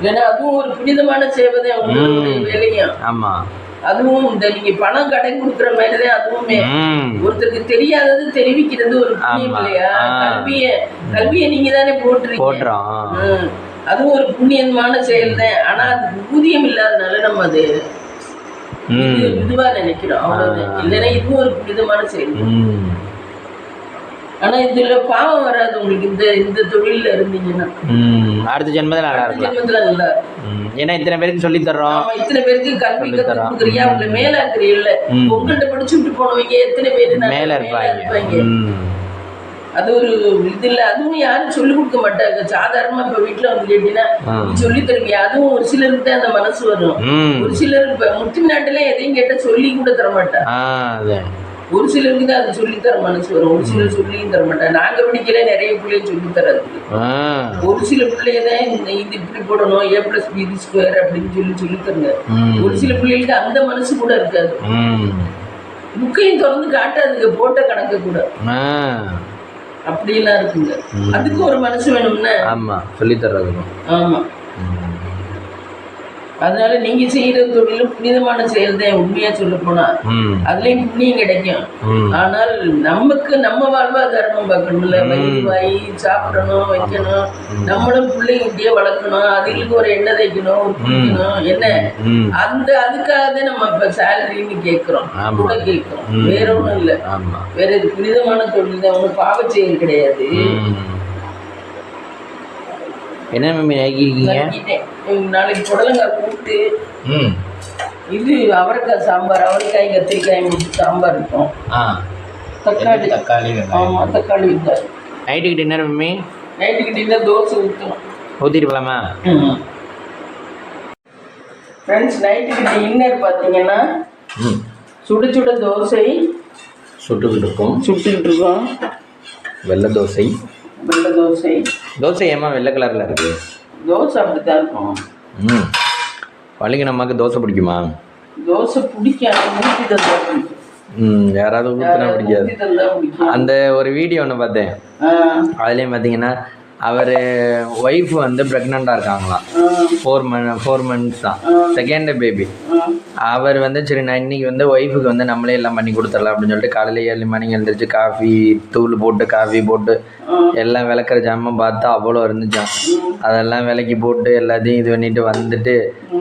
ஏன்னா அதுவும் ஒரு புனிதமான சேவை தான் உங்களுடைய வேலையும். அதுவும் இந்த நீங்க பணம் கடன் கொடுக்குற மாதிரிதான் அதுவுமே. ஒருத்தருக்கு தெரியாதது தெரிவிக்கிறது ஒரு புண்ணியம் இல்லையா? கல்வியை நீங்க தானே போட்டுறீங்க. அதுவும் ஒரு புண்ணியமான செயல் தான். ஆனா அது ஊதியம் இல்லாதனால நம்ம அது இதுவா நினைக்கிறோம், அவ்வளவுதான். இல்லைன்னா இதுவும் ஒரு புனிதமான செயல். ஆனா இதுல பாவம் வராது உங்களுக்கு இந்த தொழில இருந்தீங்கன்னா. அடுத்த ஜென்மத்துல நல்லா இருக்கும். ஏன்னா இத்தனை பேருக்கு சொல்லி தர்றோம், இத்தனை பேருக்கு கல்வி கத்துக்கிறியா, உங்களை மேல இருக்கிறீல்ல. உங்கள்கிட்ட படிச்சுட்டு போனவங்க எத்தனை பேரு மேல இருப்பாங்க. அது ஒரு இது இல்ல. அதுவும் யாரும் சொல்லிக் கொடுக்க மாட்டாங்க. சாதாரணமா இப்ப வீட்டுல வந்து கேட்டீங்கன்னா சொல்லி தருவீங்க. அதுவும் ஒரு சிலருக்கு தான் அந்த மனசு வரும். ஒரு சிலர் இப்ப முத்து நாட்டுல எதையும் கேட்டா சொல்லி கூட தர மாட்டாங்க. ஒரு சிலருக்கு தான் அது சொல்லித்தர மனசு வரும். ஒரு சிலர் சொல்லியும் தர மாட்டாங்க. நாங்க படிக்கல, நிறைய பிள்ளைய சொல்லி தராது. ஒரு சில பிள்ளையதான் இது இப்படி போடணும், A+B² அப்படின்னு சொல்லி தருங்க. ஒரு சில பிள்ளைகளுக்கு அந்த மனசு கூட இருக்காது. புக்கையும் திறந்து காட்டாதுங்க போட்ட கணக்கு கூட. அப்படியெல்லாம் இருக்குங்க. அதுக்கு ஒரு மனசு வேணும்னா சொல்லி தர்றது. ஆமா, அதனால நீங்க செய்யற தொழிலும் புனிதமான செயல் தான். உண்மையா சொல்ல போனா அதுலயும் புண்ணியம் கிடைக்கும். ஆனால் நமக்கு நம்ம வாழ்வாதாரம் பார்க்கணும்ல. வாய் சாப்பிடணும், வைக்கணும், நம்மளும் பிள்ளைங்க இப்படியே வளர்க்கணும், அதுகளுக்கு ஒரு எண்ணெய் தைக்கணும், ஒரு குடிக்கணும், என்ன அதுக்காக தான் நம்ம இப்ப சேலரின்னு கேட்கிறோம், கூட கேட்கிறோம். வேற ஒண்ணும் இல்லை. வேற இது புனிதமான தொழில் தான். ஒன்றும் பாவ செயல் கிடையாது. என்ன மம்மி ஆகிருக்கீங்க? நாளைக்கு புடலங்காய் கூட்டு, இது அவரைக்காய் சாம்பார், அவரைக்காய் கத்திரிக்காய் சாம்பார் இருக்கும். தக்காளி ஆமா, தக்காளி வெங்காயம். நைட்டுக்கு டின்னர் மம்மி? நைட்டுக்கு டின்னர் தோசை ஊற்றணும். ஊற்றிட்டு போகலாமா? ஃப்ரெண்ட்ஸ், நைட்டுக்கு டின்னர் பார்த்தீங்கன்னா சுட சுட தோசை சுட்டுக்கிட்டு இருக்கோம். வெள்ளை தோசை, வெள்ளை தோசை. தோசை ஏமா வெள்ளை கலரில் இருக்குது? தோசை அப்படித்தான் இருக்கும். ம், வள்ளிக்கு நம்மக்கு தோசை பிடிக்குமா? தோசை பிடிக்காது, ஊற்றி தந்தா பிடிக்கும். யாராவது ஊற்றினா பிடிக்காது. ஊற்றி தந்தா பிடிக்கும். அந்த ஒரு வீடியோ ஒன்று பார்த்தேன். அதுலேயும் பார்த்தீங்கன்னா அவர் ஒய்ஃப் வந்து ப்ரெக்னெண்ட்டாக இருக்காங்களாம். 4 months தான், செகண்ட் பேபி. அவர் வந்து சரி நான் இன்றைக்கி வந்து ஒய்ஃபுக்கு வந்து நம்மளே எல்லாம் பண்ணி கொடுத்துடலாம் அப்படின்னு சொல்லிட்டு காலையில் 7 மணிக்கு எழுந்திரிச்சு காஃபி தூள் போட்டு காஃபி போட்டு எல்லாம் விளக்குற ஜாமான் பார்த்தா அவ்வளோ இருந்துச்சான். அதெல்லாம் விலைக்கு போட்டு எல்லாத்தையும் இது பண்ணிட்டு வந்துட்டு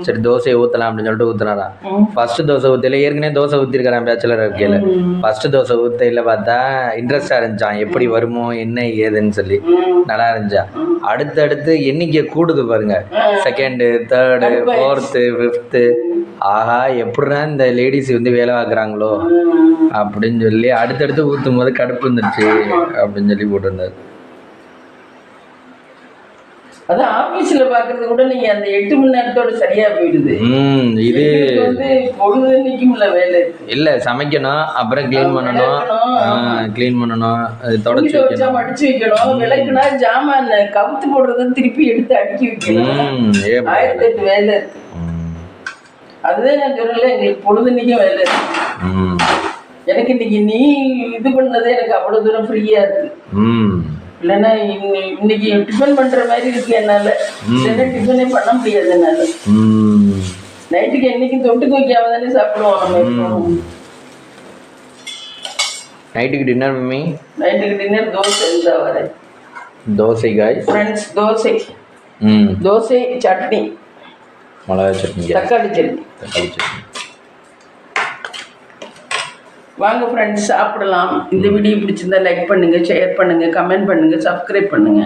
சரி தோசையை ஊற்றலாம் அப்படின்னு சொல்லிட்டு ஊற்றுனாரான். ஃபஸ்ட்டு தோசை ஊற்றல, ஏற்கனவே தோசை ஊற்றிருக்கிறான் பேச்சுலர் இருக்கையில். ஃபஸ்ட்டு தோசை ஊற்றையில் பார்த்தா இன்ட்ரெஸ்டாக இருந்துச்சான், எப்படி வருமோ என்ன ஏதுன்னு சொல்லி நல்லா இருந்துச்சா. அடுத்தடுத்து எண்ணிக்கை கூடுது பாருங்க, 2nd 3rd 4th 5th. ஆஹா எப்படின்னா இந்த லேடிஸ் வந்து வேலை பார்க்குறாங்களோ அப்படின்னு சொல்லி அடுத்தடுத்து ஊற்றும் போது கடுப்பு இருந்துச்சு அப்படின்னு சொல்லி போட்டிருந்தாரு. அதான் ஆபீஸ்ல பாக்குறது கூட நீங்க அந்த 8 மணி நேரத்தோட சரியா போயிடுது. இது வந்து பொழுதுன்னைக்கும்ல வேலை இல்ல, சமைக்கணும், அப்புறம் க்ளீன் பண்ணணும், தொடச்சு வைக்கணும், அடிச்சு வைக்கணும், விளக்குனா ஜாமான் கவுத்து போடுறது திருப்பி எடுத்து அடுக்கி வைக்கணும். 1008 வேலை இருக்கு. அதுதான் நான் சொல்லல, எங்களுக்கு பொழுதுன்னைக்கும் வேலை இருக்கு. எனக்கு இன்னைக்கு நீ இது பண்ணதே எனக்கு அவ்வளவு தூரம் ஃப்ரீயா இருக்கு. இல்லைன்னா இன்னைக்கு டிஃபன் பண்ற மாதிரி இருக்கு என்னால. இல்லைன்னா டிஃபனே பண்ண முடியாது என்னால. நைட்டுக்கு என்னைக்கும் தொட்டுக்கு வைக்காம தானே சாப்பிடுவோம் நம்ம. நைட்டுக்கு டின்னர் மம்மி? நைட்டுக்கு டின்னர் தோசை இருந்தா வரேன். தோசை காய்ஸ் ஃப்ரெண்ட்ஸ், தோசை தோசை சட்னி, மிளகாய் சட்னி, தக்காளி சட்னி. வாங்க ஃப்ரெண்ட்ஸ் சாப்பிடலாம். இந்த வீடியோ பிடிச்சிருந்தா லைக் பண்ணுங்க, ஷேர் பண்ணுங்க, கமெண்ட் பண்ணுங்க, சப்ஸ்கிரைப் பண்ணுங்க.